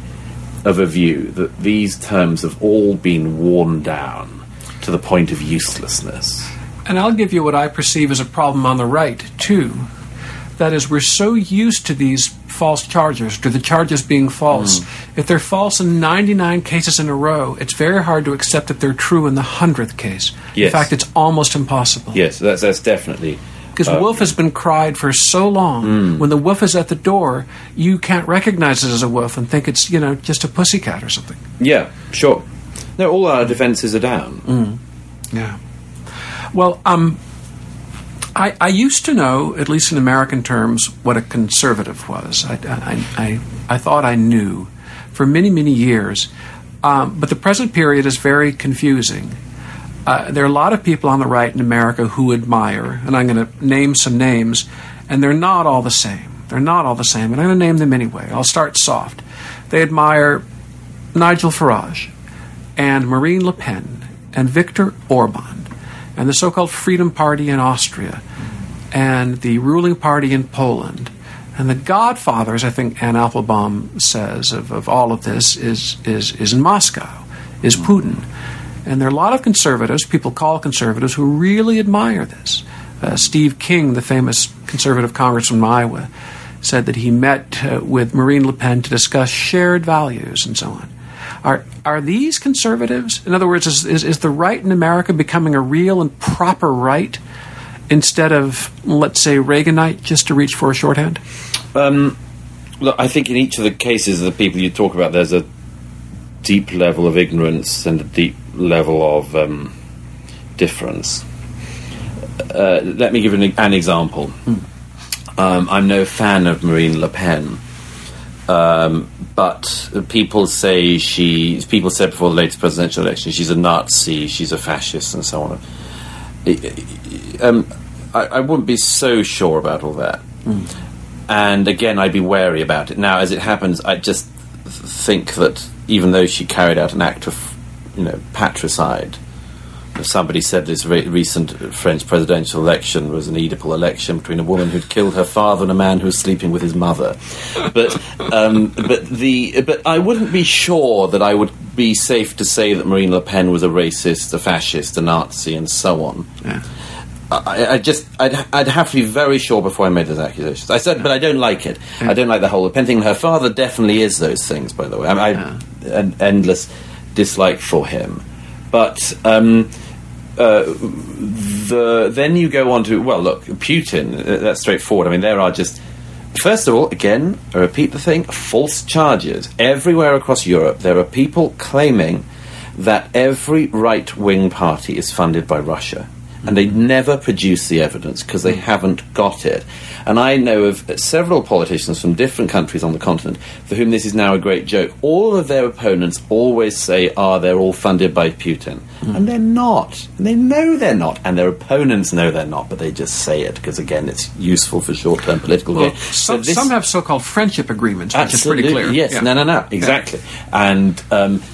[SPEAKER 2] of a view that these terms have all been worn down to the point of uselessness.
[SPEAKER 1] And I'll give you what I perceive as a problem on the right, too. That is, we're so used to these false charges, to the charges being false. If they're false in 99 cases in a row, it's very hard to accept that they're true in the 100th case.
[SPEAKER 2] Yes.
[SPEAKER 1] In fact, it's almost impossible.
[SPEAKER 2] Yes, that's definitely...
[SPEAKER 1] Because wolf has been cried for so long. When the wolf is at the door, you can't recognize it as a wolf and think it's, just a pussycat or something.
[SPEAKER 2] Yeah, sure. No, all our defences are down.
[SPEAKER 1] Yeah. Well, I used to know, at least in American terms, what a conservative was. I thought I knew for many, many years. But the present period is very confusing. There are a lot of people on the right in America who admire, and I'm going to name some names, and they're not all the same. They're not all the same, and I'm going to name them anyway. I'll start soft. They admire Nigel Farage and Marine Le Pen and Viktor Orban and the so-called Freedom Party in Austria, and the ruling party in Poland. And the godfathers, I think Anne Applebaum says, of all of this is in Moscow, is Putin. And there are a lot of conservatives, people call conservatives, who really admire this. Steve King, the famous conservative congressman from Iowa, said that he met with Marine Le Pen to discuss shared values and so on. Are these conservatives? In other words, is the right in America becoming a real and proper right instead of, let's say, Reaganite, just to reach for a shorthand?
[SPEAKER 2] Look, I think in each of the cases of the people you talk about, there's a deep level of ignorance and a deep level of difference. Let me give an example. I'm no fan of Marine Le Pen. But people said before the latest presidential election she's a Nazi, she's a fascist, and so on. I wouldn't be so sure about all that. And again, I'd be wary about it. Now, as it happens, I just think that even though she carried out an act of, patricide, if somebody said this recent French presidential election was an Oedipal election between a woman who'd killed her father and a man who was sleeping with his mother, but I wouldn't be sure that I would be safe to say that Marine Le Pen was a racist, a fascist, a Nazi, and so on. Yeah. I'd have to be very sure before I made those accusations. I said, but I don't like it. I don't like the whole Le Pen thing. Her father definitely is those things, by the way. An endless dislike for him, but. Then you go on to, well, look, Putin, that's straightforward. I mean, there are just, first of all, again, I repeat the thing, false charges. Everywhere across Europe, there are people claiming that every right-wing party is funded by Russia. And they never produce the evidence because they haven't got it. And I know of several politicians from different countries on the continent for whom this is now a great joke. All of their opponents always say, they're all funded by Putin. And they're not. And they know they're not. And their opponents know they're not, but they just say it because, again, it's useful for short-term political gain.
[SPEAKER 1] Some have so-called friendship agreements, which is pretty clear.
[SPEAKER 2] Yes, yeah. No, exactly. Yeah. And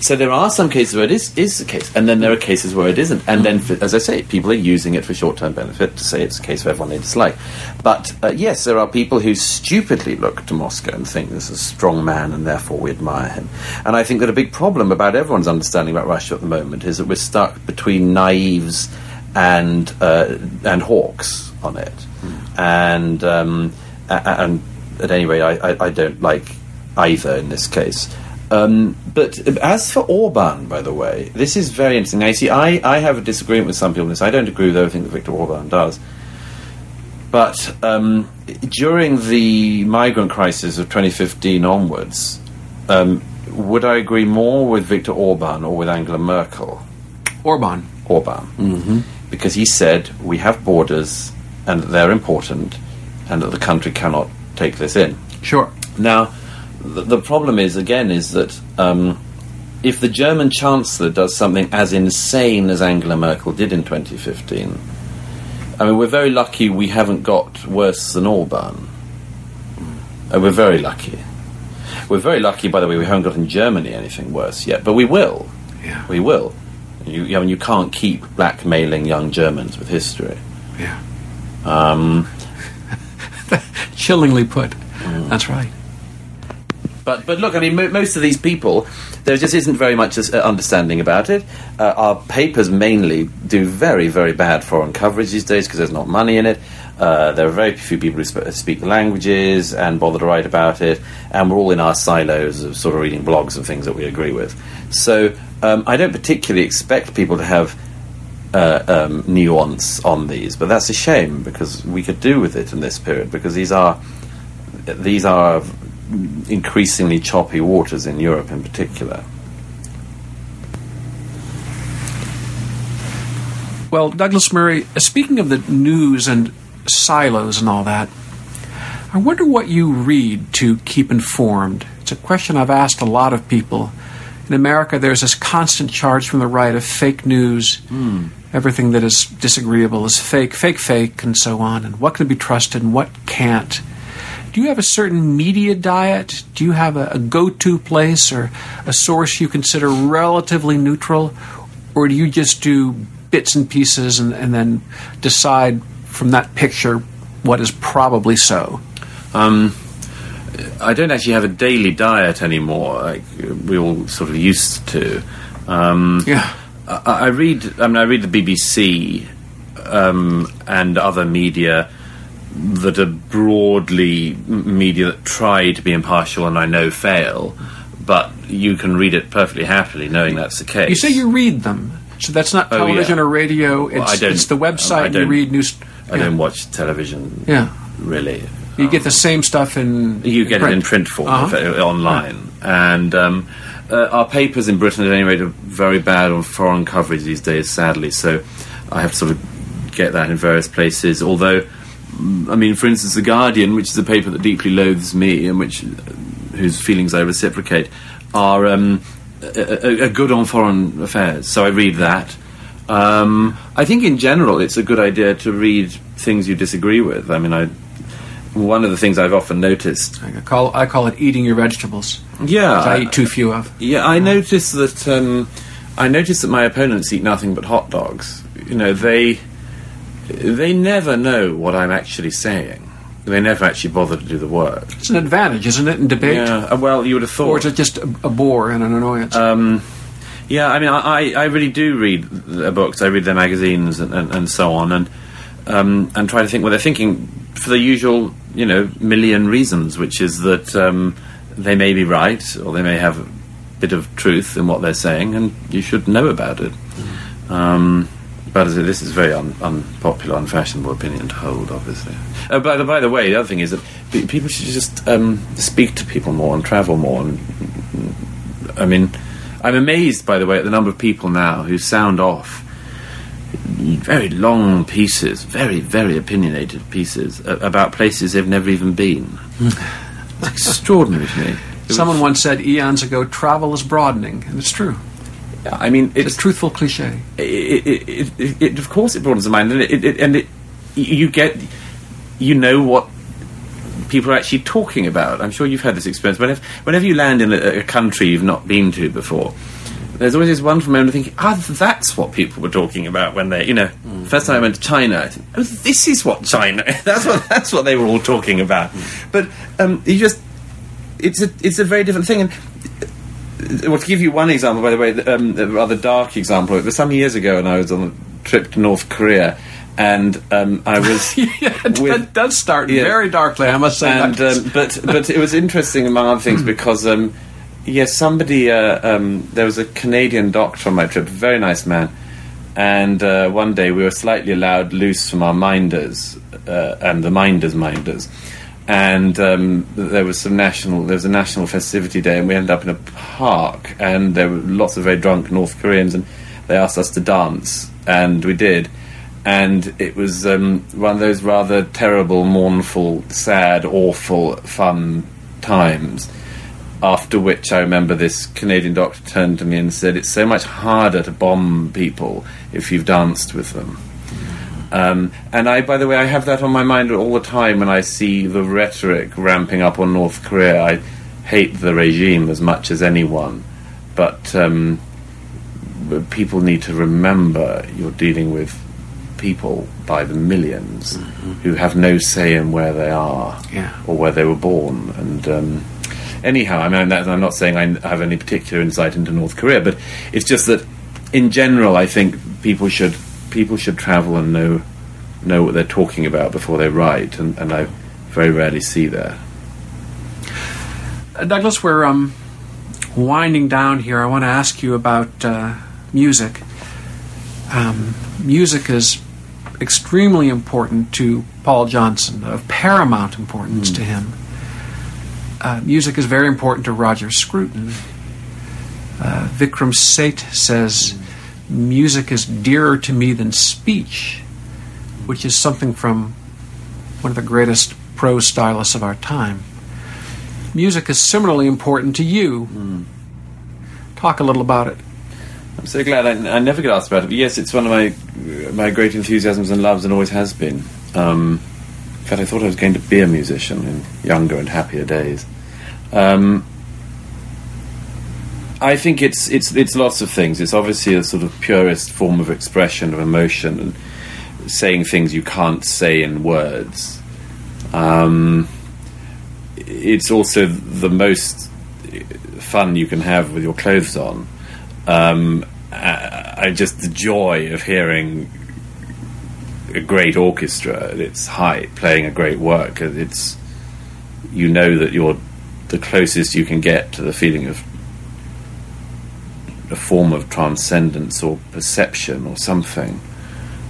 [SPEAKER 2] so there are some cases where it is the case, and then there are cases where it isn't. And then, as I say, people are using it for short-term benefit to say it's a case of everyone they dislike. But yes, there are people who stupidly look to Moscow and think this is a strong man and therefore we admire him. And I think that a big problem about everyone's understanding about Russia at the moment is that we're stuck between naives and hawks on it. And at any rate, I don't like either in this case. But as for Orban, by the way, this is very interesting. Now, you see, I have a disagreement with some people on this. I don't agree with everything that Viktor Orban does. But during the migrant crisis of 2015 onwards, would I agree more with Viktor Orban or with Angela Merkel?
[SPEAKER 1] Orban.
[SPEAKER 2] Mm-hmm. Because he said, we have borders, and that they're important, and that the country cannot take this in.
[SPEAKER 1] Sure.
[SPEAKER 2] Now, the problem is that if the German Chancellor does something as insane as Angela Merkel did in 2015, I mean, we're very lucky we haven't got worse than Orban. We're very lucky. We're very lucky, by the way, we haven't got in Germany anything worse yet, but we will.
[SPEAKER 1] Yeah.
[SPEAKER 2] We will. You can't keep blackmailing young Germans with history.
[SPEAKER 1] Yeah. Chillingly put. That's right.
[SPEAKER 2] But look, I mean, most of these people, there just isn't very much understanding about it. Our papers mainly do very, very bad foreign coverage these days because there's not money in it. There are very few people who speak the languages and bother to write about it, and we're all in our silos of sort of reading blogs and things that we agree with. So I don't particularly expect people to have nuance on these, but that's a shame because we could do with it in this period because these are increasingly choppy waters in Europe in particular.
[SPEAKER 1] Well, Douglas Murray, speaking of the news and silos and all that, I wonder what you read to keep informed. It's a question I've asked a lot of people. In America, there's this constant charge from the right of fake news. Everything that is disagreeable is fake, and so on, and what can be trusted and what can't. Do you have a certain media diet? Do you have a go-to place or a source you consider relatively neutral? Or do you just do bits and pieces and then decide from that picture what is probably so?
[SPEAKER 2] I don't actually have a daily diet anymore, like we all sort of used to.
[SPEAKER 1] Yeah.
[SPEAKER 2] I read the BBC and other media that are broadly media that try to be impartial and I know fail, but you can read it perfectly happily knowing that's the case.
[SPEAKER 1] You say you read them, so that's not television or radio, it's the website you read news.
[SPEAKER 2] I don't watch television, really.
[SPEAKER 1] You get the same stuff in
[SPEAKER 2] You get
[SPEAKER 1] print.
[SPEAKER 2] it in print form, online. And our papers in Britain, at any rate, are very bad on foreign coverage these days, sadly, so I have to sort of get that in various places, although I mean, for instance, The Guardian, which is a paper that deeply loathes me and whose feelings I reciprocate, are a good on foreign affairs. So I read that. I think in general it's a good idea to read things you disagree with. I mean, one of the things I've often noticed...
[SPEAKER 1] I call it eating your vegetables.
[SPEAKER 2] Yeah.
[SPEAKER 1] Which I eat too few of.
[SPEAKER 2] Yeah, I notice that my opponents eat nothing but hot dogs. You know, they never know what I'm actually saying. They never actually bother to do the work.
[SPEAKER 1] It's an advantage, isn't it, in debate?
[SPEAKER 2] Yeah, well, you would have thought.
[SPEAKER 1] Or is it just a bore and an annoyance?
[SPEAKER 2] Yeah, I mean, I really do read their books. I read their magazines and so on, and try to think what they're thinking for the usual, million reasons, which is that they may be right, or they may have a bit of truth in what they're saying, and you should know about it. But this is a very unpopular, unfashionable opinion to hold, obviously. By the way, the other thing is that people should just speak to people more and travel more. And, I mean, I'm amazed, by the way, at the number of people now who sound off very long pieces, very, very opinionated pieces about places they've never even been. It's extraordinary to me.
[SPEAKER 1] Someone once said eons ago, travel is broadening, and it's true.
[SPEAKER 2] I mean,
[SPEAKER 1] it's a truthful cliche.
[SPEAKER 2] It of course it broadens the mind, and you know what people are actually talking about. I'm sure you've had this experience. Whenever you land in a country you've not been to before, there's always this wonderful moment of thinking, that's what people were talking about when they, First time I went to China, I think, this is what China. that's what they were all talking about. But it's a very different thing. And well, to give you one example, by the way, a rather dark example, it was some years ago, and I was on a trip to North Korea, and I was...
[SPEAKER 1] It does start very darkly, I must say.
[SPEAKER 2] And, but it was interesting, among other things, because, somebody... there was a Canadian doctor on my trip, a very nice man, and one day we were slightly allowed loose from our minders, and the minders. And there was a national festivity day, and we ended up in a park, and there were lots of very drunk North Koreans, and they asked us to dance, and we did. And it was one of those rather terrible, mournful, sad, awful, fun times, after which I remember this Canadian doctor turned to me and said, it's so much harder to bomb people if you've danced with them. And by the way, I have that on my mind all the time when I see the rhetoric ramping up on North Korea. I hate the regime as much as anyone, but people need to remember you're dealing with people by the millions who have no say in where they are or where they were born. And anyhow, I mean, I'm not saying I have any particular insight into North Korea, but it's just that in general, I think people should travel and know what they're talking about before they write, and I very rarely see that.
[SPEAKER 1] Douglas, we're winding down here. I want to ask you about music. Music is extremely important to Paul Johnson, of paramount importance to him. Music is very important to Roger Scruton. Vikram Seth says, music is dearer to me than speech, which is something from one of the greatest prose stylists of our time. Music is similarly important to you. Talk a little about it.
[SPEAKER 2] I'm so glad I never get asked about it, but yes, it's one of my great enthusiasms and loves, and always has been. In fact, I thought I was going to be a musician in younger and happier days. I think it's lots of things. It's obviously a sort of purest form of expression of emotion and saying things you can't say in words. It's also the most fun you can have with your clothes on. Just the joy of hearing a great orchestra at its height playing a great work. That you're the closest you can get to the feeling of a form of transcendence or perception or something.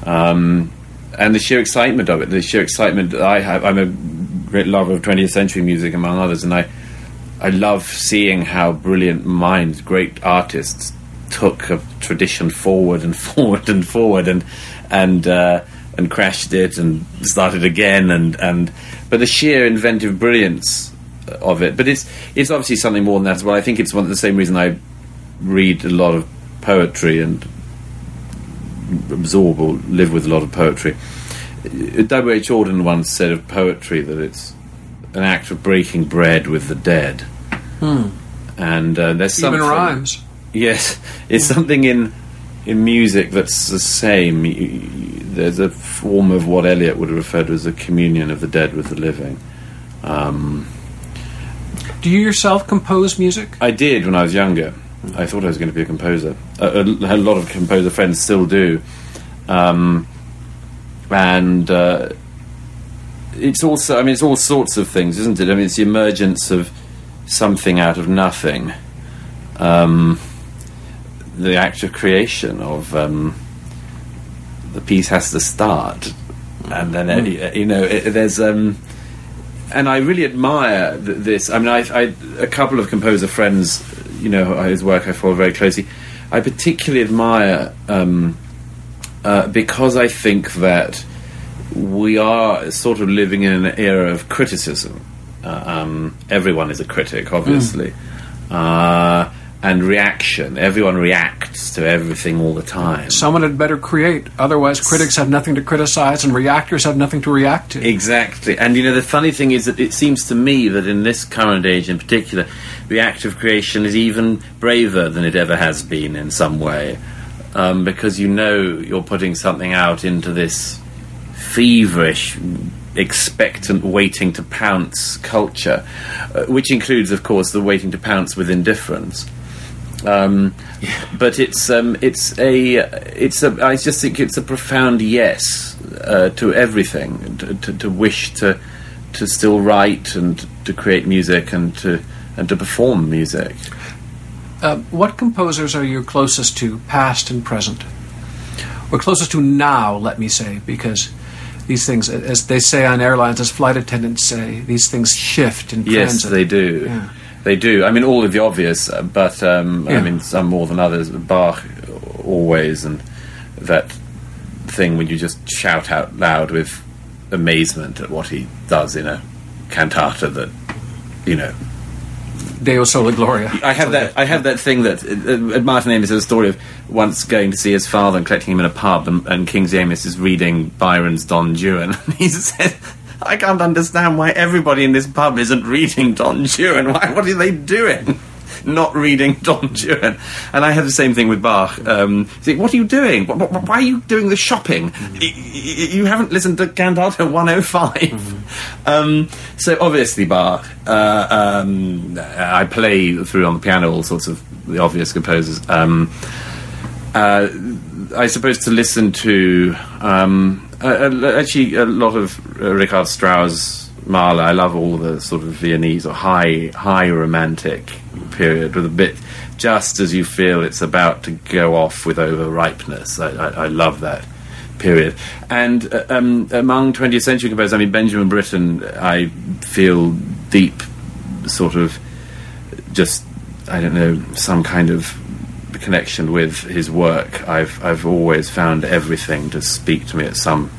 [SPEAKER 2] And the sheer excitement of it, the sheer excitement that I have. I'm a great lover of 20th century music, among others, and I love seeing how brilliant minds, great artists, took a tradition forward and forward and forward, and and crashed it and started again, but the sheer inventive brilliance of it. But it's obviously something more than that as well. I think it's one of the same reason I read a lot of poetry and absorb or live with a lot of poetry. W.H. Auden once said of poetry that it's an act of breaking bread with the dead. And there's something...
[SPEAKER 1] Even rhymes.
[SPEAKER 2] Yes, it's something in music that's the same. There's a form of what Eliot would have referred to as a communion of the dead with the living.
[SPEAKER 1] Do you yourself compose music?
[SPEAKER 2] I did when I was younger. I thought I was going to be a composer. A lot of composer friends still do. And it's also, it's all sorts of things, isn't it? It's the emergence of something out of nothing. The act of creation of the piece has to start, and then there's and I really admire this. I a couple of composer friends, whose work I follow very closely. I particularly admire because I think that we are sort of living in an era of criticism. Everyone is a critic, obviously. And reaction. Everyone reacts to everything all the time.
[SPEAKER 1] Someone had better create, otherwise critics have nothing to criticize and reactors have nothing to react to.
[SPEAKER 2] Exactly. And the funny thing is that it seems to me that in this current age in particular, the act of creation is even braver than it ever has been in some way. Because you're putting something out into this feverish, expectant, waiting to pounce culture, which includes, of course, the waiting to pounce with indifference. But I just think it's a profound yes to everything, to wish to still write and to create music and to perform music.
[SPEAKER 1] What composers are you closest to, past and present? Or closest to now, let me say, because these things, as they say on airlines, as flight attendants say, these things shift in transit.
[SPEAKER 2] Yes, they do.
[SPEAKER 1] Yeah.
[SPEAKER 2] They do. All of the obvious, but some more than others. Bach, always, and that thing when you just shout out loud with amazement at what he does in a cantata that,
[SPEAKER 1] Deo Soli Gloria.
[SPEAKER 2] I have that thing that at Martin Amis is a story of once going to see his father and collecting him in a pub, and King James is reading Byron's Don Juan. He said, I can't understand why everybody in this pub isn't reading Don Juan. What are they doing? Not reading Don Juan. And I have the same thing with Bach. What are you doing? Why are you doing the shopping? You haven't listened to Cantata 105. So obviously Bach. I play through on the piano all sorts of the obvious composers. I suppose to listen to actually a lot of Richard Strauss, Mahler. I love all the sort of Viennese or high romantic period with a bit just as you feel it's about to go off with over ripeness. I love that period. And among 20th century composers, Benjamin Britten, I feel deep sort of just, some kind of connection with his work. I've always found everything to speak to me at some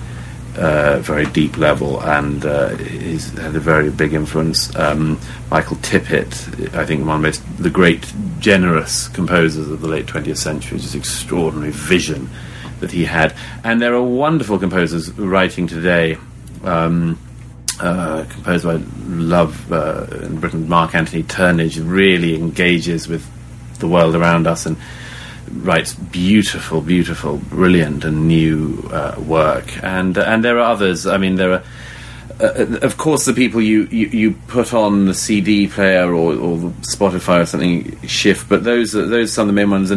[SPEAKER 2] very deep level, and he's had a very big influence. Michael Tippett, I think one of the great generous composers of the late 20th century, just extraordinary vision that he had. And there are wonderful composers writing today. Composer I love in Britain, Mark Anthony Turnage, really engages with the world around us and writes beautiful, brilliant and new work. And there are others. There are, of course, the people you put on the CD player or the Spotify or something shift, but those are some of the main ones.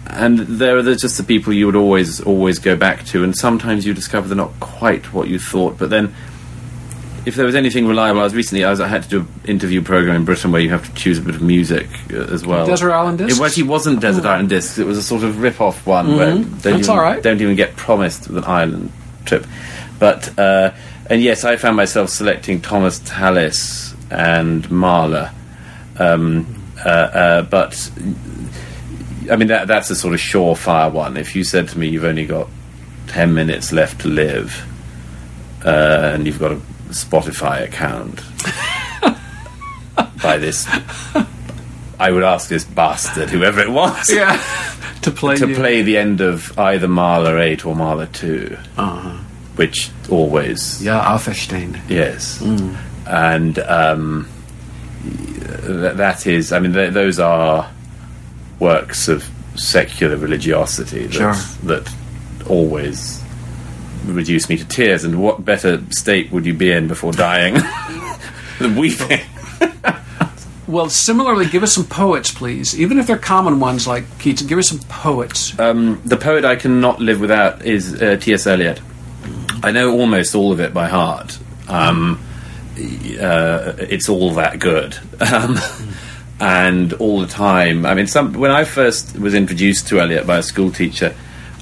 [SPEAKER 2] And there are just the people you would always go back to, and sometimes you discover they're not quite what you thought. But then, if there was anything reliable, I had to do an interview program in Britain where you have to choose a bit of music as well.
[SPEAKER 1] Desert Island Discs?
[SPEAKER 2] It actually wasn't Desert Island Discs. It was a sort of rip-off one where don't even get promised with an island trip. But and yes, I found myself selecting Thomas Tallis and Mahler. But that's a sort of surefire one. If you said to me you've only got 10 minutes left to live, and you've got a Spotify account by this, I would ask this bastard, whoever it was,
[SPEAKER 1] to play
[SPEAKER 2] the end of either Mahler 8 or Mahler 2, which always...
[SPEAKER 1] Auferstehen.
[SPEAKER 2] Yes. And that is, I mean, those are works of secular religiosity that always reduce me to tears. And what better state would you be in before dying than weeping?
[SPEAKER 1] Well, similarly, give us some poets, please. Even if they're common ones like Keats, give us some poets.
[SPEAKER 2] The poet I cannot live without is T.S. Eliot. I know almost all of it by heart. It's all that good. And all the time, I mean, when I first was introduced to Eliot by a school teacher,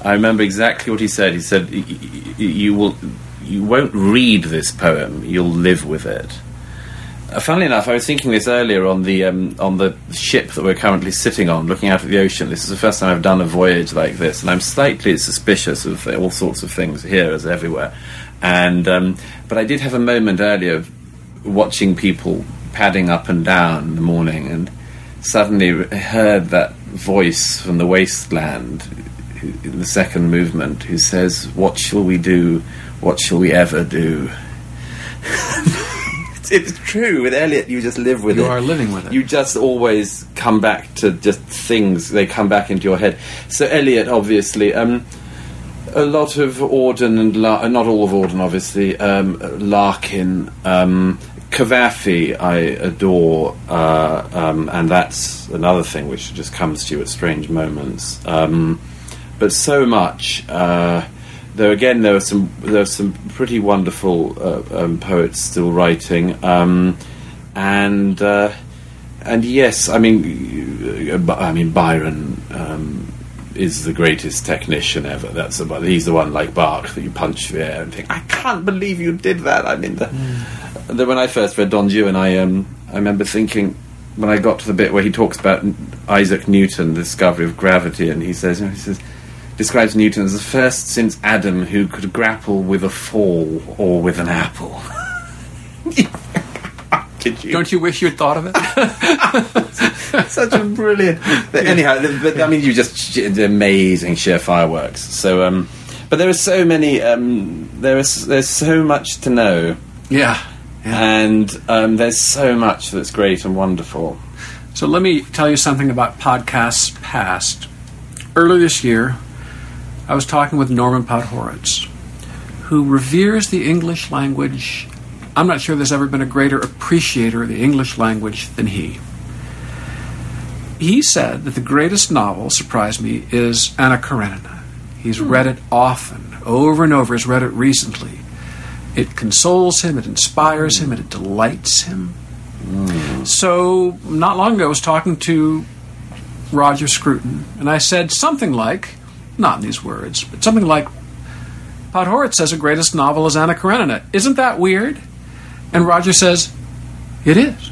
[SPEAKER 2] I remember exactly what he said. He said, you won't read this poem, you'll live with it. Funnily enough, I was thinking this earlier on the ship that we're currently sitting on, looking out at the ocean. This is the first time I've done a voyage like this, and I'm slightly suspicious of all sorts of things here as everywhere. And but I did have a moment earlier watching people padding up and down in the morning, and suddenly heard that voice from the wasteland, in the second movement, who says, "What shall we do? What shall we ever do?" It's true. With Eliot, you just live with it.
[SPEAKER 1] You are living with it.
[SPEAKER 2] You just always come back to just things. They come back into your head. So Eliot, obviously, a lot of Auden and not all of Auden, obviously. Larkin, Cavafy, I adore, and that's another thing which just comes to you at strange moments. But so much. There were some pretty wonderful poets still writing, and yes, I mean Byron is the greatest technician ever. He's the one like Bach that you punch the air and think, I can't believe you did that. I mean, when I first read Don Juan, I remember thinking, when I got to the bit where he talks about Isaac Newton, the discovery of gravity, and he says. Describes Newton as the first since Adam who could grapple with a fall or with an apple. Did you?
[SPEAKER 1] Don't you wish you'd thought of it?
[SPEAKER 2] Such a brilliant... Anyhow, but I mean, you just... amazing sheer fireworks. So, but there are so many... there's so much to know.
[SPEAKER 1] Yeah.
[SPEAKER 2] And there's so much that's great and wonderful.
[SPEAKER 1] So let me tell you something about podcasts past. Earlier this year, I was talking with Norman Podhoretz, who reveres the English language. I'm not sure there's ever been a greater appreciator of the English language than he. He said that the greatest novel, surprised me, is Anna Karenina. He's read it often, over and over. He's read it recently. It consoles him, it inspires him, and it delights him. So, not long ago, I was talking to Roger Scruton, and I said something like, not in these words, but something like, Podhoretz says the greatest novel is Anna Karenina. Isn't that weird? And Roger says, it is.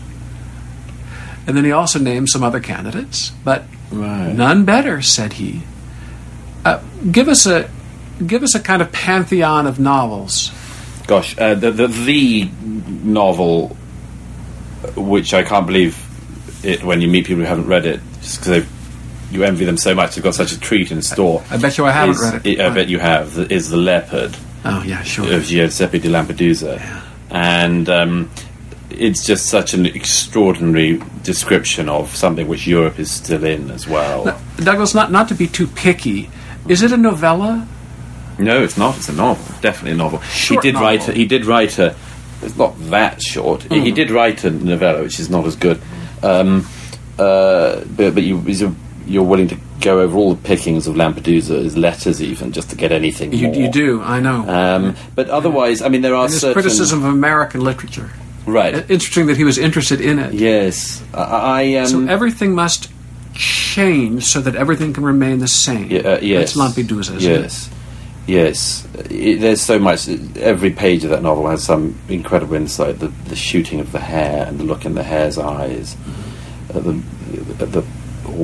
[SPEAKER 1] And then he also named some other candidates, but none better, said he. Give us a kind of pantheon of novels.
[SPEAKER 2] Gosh, the novel, which I can't believe it when you meet people who haven't read it, just because you envy them so much. They've got such a treat in store.
[SPEAKER 1] I bet you I haven't read it.
[SPEAKER 2] I bet you have. Is The Leopard.
[SPEAKER 1] Oh, yeah, sure.
[SPEAKER 2] Of Giuseppe di Lampedusa.
[SPEAKER 1] Yeah.
[SPEAKER 2] And it's just such an extraordinary description of something which Europe is still in as well.
[SPEAKER 1] Now, Douglas, not to be too picky, is it a novella?
[SPEAKER 2] No, it's not. It's a novel. Definitely a novel.
[SPEAKER 1] Short
[SPEAKER 2] He did
[SPEAKER 1] novel.
[SPEAKER 2] write a... It's not that short. He did write a novella, which is not as good. But you're willing to go over all the pickings of Lampedusa, his letters even, just to get anything more.
[SPEAKER 1] You do, I know.
[SPEAKER 2] But otherwise, I mean, there are
[SPEAKER 1] and his
[SPEAKER 2] certain...
[SPEAKER 1] criticism of American literature.
[SPEAKER 2] Right.
[SPEAKER 1] Interesting that he was interested in it.
[SPEAKER 2] Yes.
[SPEAKER 1] So everything must change so that everything can remain the same.
[SPEAKER 2] Yes.
[SPEAKER 1] That's Lampedusa, isn't it?
[SPEAKER 2] Yes. There's so much. Every page of that novel has some incredible insight. The shooting of the hare and the look in the hare's eyes, the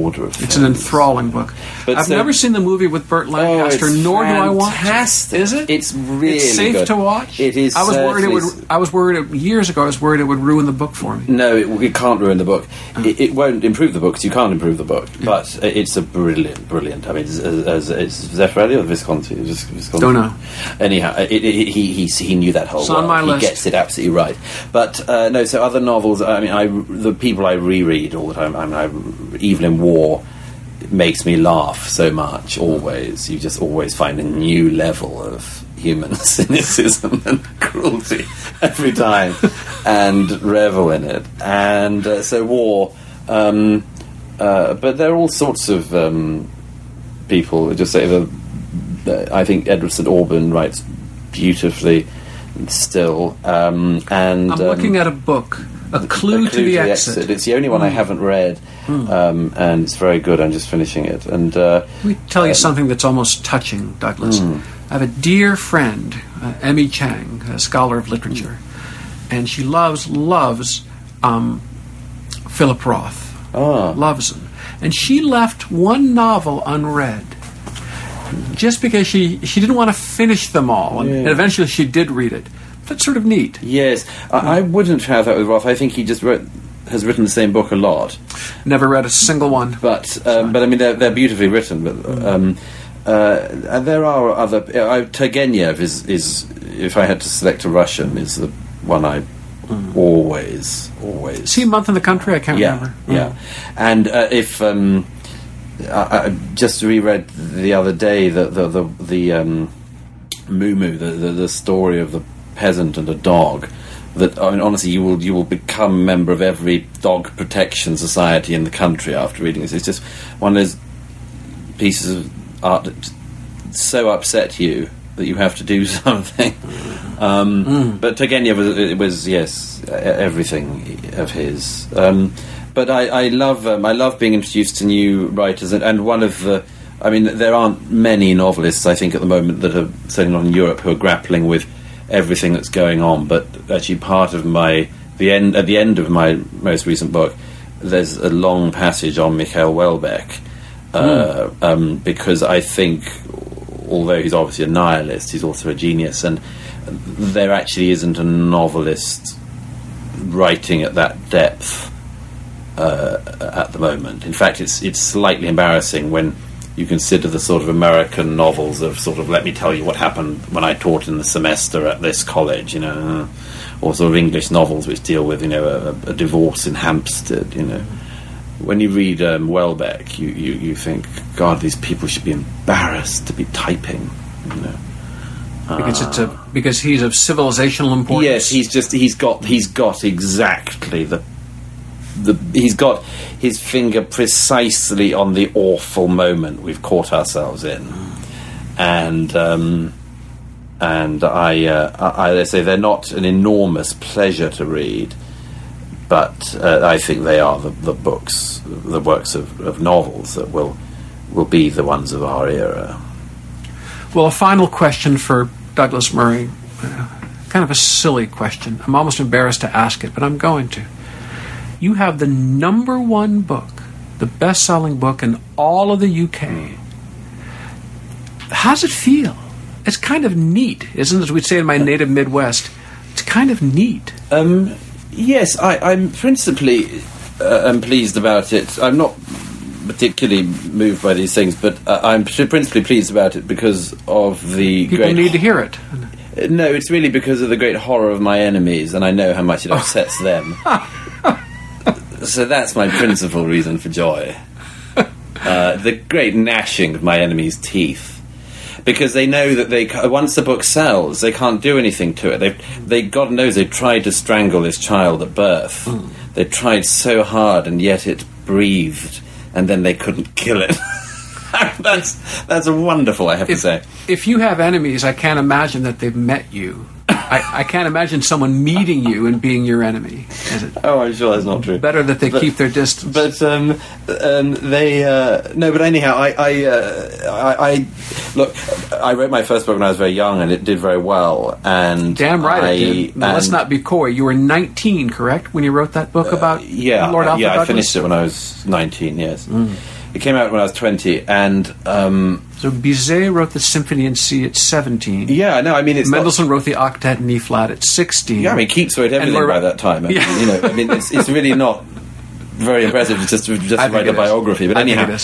[SPEAKER 2] order of things.
[SPEAKER 1] It's an enthralling book. But I've never seen the movie with Burt Lancaster, nor do I want to.
[SPEAKER 2] Fantastic.
[SPEAKER 1] Is it?
[SPEAKER 2] It's really
[SPEAKER 1] It's safe
[SPEAKER 2] good.
[SPEAKER 1] to watch?
[SPEAKER 2] It is.
[SPEAKER 1] I was worried years ago. I was worried it would ruin the book for me.
[SPEAKER 2] No, it can't ruin the book. It won't improve the book because you can't improve the book. Yeah. But it's a brilliant. I mean, it's Zeffirelli or Visconti? Visconti?
[SPEAKER 1] Don't know.
[SPEAKER 2] Anyhow, he knew that whole
[SPEAKER 1] it's
[SPEAKER 2] world.
[SPEAKER 1] On my list.
[SPEAKER 2] He gets it absolutely right. But no, so other novels. I mean, the people I reread all the time. I mean, Evelyn Waugh makes me laugh so much. Always, you just always find a new level of human cynicism and cruelty every time, and revel in it. And so Waugh, but there are all sorts of people. Just say I think Edward St. Auburn writes beautifully still. And I'm
[SPEAKER 1] looking at a book. A Clue to the Exit.
[SPEAKER 2] It's the only one I haven't read, and it's very good. I'm just finishing it. And
[SPEAKER 1] let me tell you something that's almost touching, Douglas. I have a dear friend, Emmy Chang, a scholar of literature, and she loves Philip Roth. Loves him. And she left one novel unread just because she didn't want to finish them all, and eventually she did read it. That's sort of neat.
[SPEAKER 2] Yes, I wouldn't have that with Roth. I think he just has written the same book a lot.
[SPEAKER 1] Never read a single one.
[SPEAKER 2] But I mean, they're beautifully written. But there are other. Turgenev is, if I had to select a Russian, is the one I always.
[SPEAKER 1] Is he a Month in the Country? I can't remember.
[SPEAKER 2] Yeah, and if I just reread the other day the Moo, the story of the peasant and a dog. That, I mean, honestly, you will become a member of every dog protection society in the country after reading this. It's just one of those pieces of art that so upset you that you have to do something. But Turgenev was yes, everything of his. But I love being introduced to new writers, and one of the. I mean, there aren't many novelists, I think, at the moment that are certainly not in Europe who are grappling with everything that's going on. But actually, part of at the end of my most recent book, there's a long passage on Michael Houellebecq, because I think, although he's obviously a nihilist, he's also a genius, and there actually isn't a novelist writing at that depth at the moment. In fact, it's slightly embarrassing when you consider the sort of American novels of sort of, let me tell you what happened when I taught in the semester at this college, or sort of English novels which deal with, a divorce in Hampstead, When you read Houellebecq, you think, God, these people should be embarrassed to be typing,
[SPEAKER 1] Because he's of civilizational importance.
[SPEAKER 2] Yes, he's got exactly he's got his finger precisely on the awful moment we've caught ourselves in, and I say they're not an enormous pleasure to read, but I think they are the books, the works of novels that will be the ones of our era.
[SPEAKER 1] Well, a final question for Douglas Murray, kind of a silly question. I'm almost embarrassed to ask it, but I'm going to. You have the #1 book, the best-selling book in all of the UK. How's it feel? It's kind of neat, isn't it? As we'd say in my native Midwest, it's kind of neat.
[SPEAKER 2] Yes, I'm principally am pleased about it. I'm not particularly moved by these things, but I'm principally pleased about it because of the
[SPEAKER 1] People need to hear it.
[SPEAKER 2] No, it's really because of the great horror of my enemies, and I know how much it upsets them. So that's my principal reason for joy. The great gnashing of my enemies' teeth. Because they know that once the book sells, they can't do anything to it. They God knows, they tried to strangle this child at birth. They tried so hard, and yet it breathed, and then they couldn't kill it. That's wonderful, I have to say.
[SPEAKER 1] If you have enemies, I can't imagine that they've met you. I can't imagine someone meeting you and being your enemy. Is it?
[SPEAKER 2] Oh, I'm sure that's not true.
[SPEAKER 1] Better that they keep their distance.
[SPEAKER 2] But they no. But anyhow, I look. I wrote my first book when I was very young, and it did very well. And
[SPEAKER 1] damn right it did. Now, let's not be coy. You were 19, correct, when you wrote that book about Lord Alfred Douglas?
[SPEAKER 2] I finished it when I was 19. Yes, it came out when I was 20, and
[SPEAKER 1] so Bizet wrote the Symphony in C at 17.
[SPEAKER 2] Yeah, no, I mean it's
[SPEAKER 1] Mendelssohn wrote the Octet in E flat at 16.
[SPEAKER 2] Yeah, I mean Keats wrote everything by that time. I mean, you know, I mean it's really not very impressive just to write a biography. But anyhow,
[SPEAKER 1] I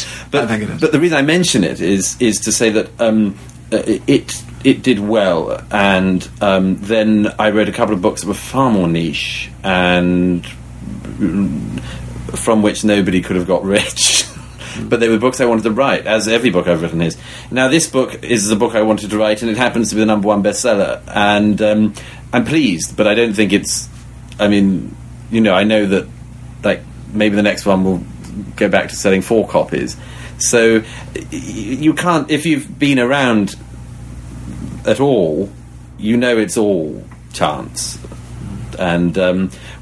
[SPEAKER 1] think it is.
[SPEAKER 2] But the reason I mention it is to say that it did well, and then I wrote a couple of books that were far more niche and from which nobody could have got rich. But they were books I wanted to write, as every book I've written is. Now, this book is the book I wanted to write, and it happens to be the #1 bestseller. And I'm pleased, but I don't think it's... I mean, you know, I know that, like, maybe the next one will go back to selling 4 copies. So you can't... If you've been around at all, you know it's all chance. And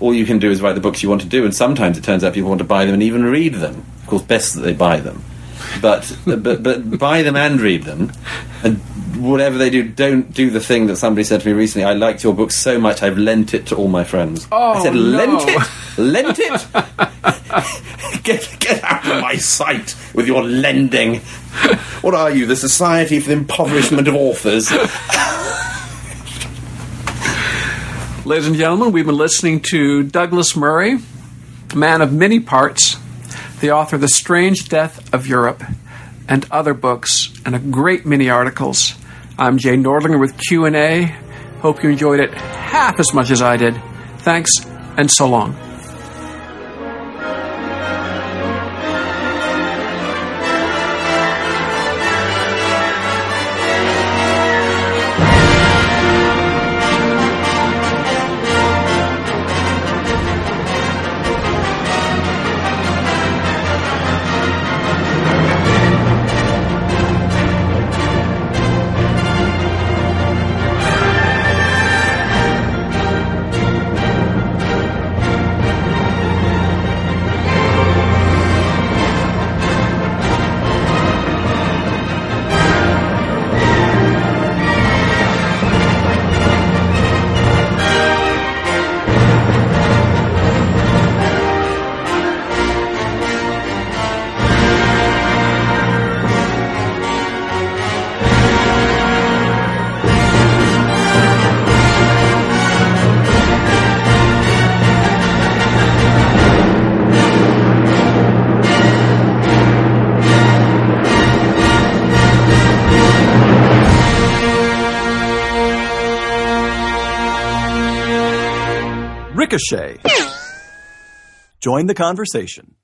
[SPEAKER 2] all you can do is write the books you want to do, and sometimes it turns out people want to buy them and even read them. Of course, best that they buy them, but buy them and read them, and whatever they do, don't do the thing that somebody said to me recently. I liked your book so much, I've lent it to all my friends.
[SPEAKER 1] Oh,
[SPEAKER 2] I said,
[SPEAKER 1] no.
[SPEAKER 2] lent it. Get out of my sight with your lending. What are you, the Society for the Impoverishment of Authors?
[SPEAKER 1] Ladies and gentlemen, we've been listening to Douglas Murray, man of many parts, the author of The Strange Death of Europe, and other books, and a great many articles. I'm Jay Nordlinger with Q&A. Hope you enjoyed it half as much as I did. Thanks, and so long.
[SPEAKER 3] Ricochet. Join the conversation.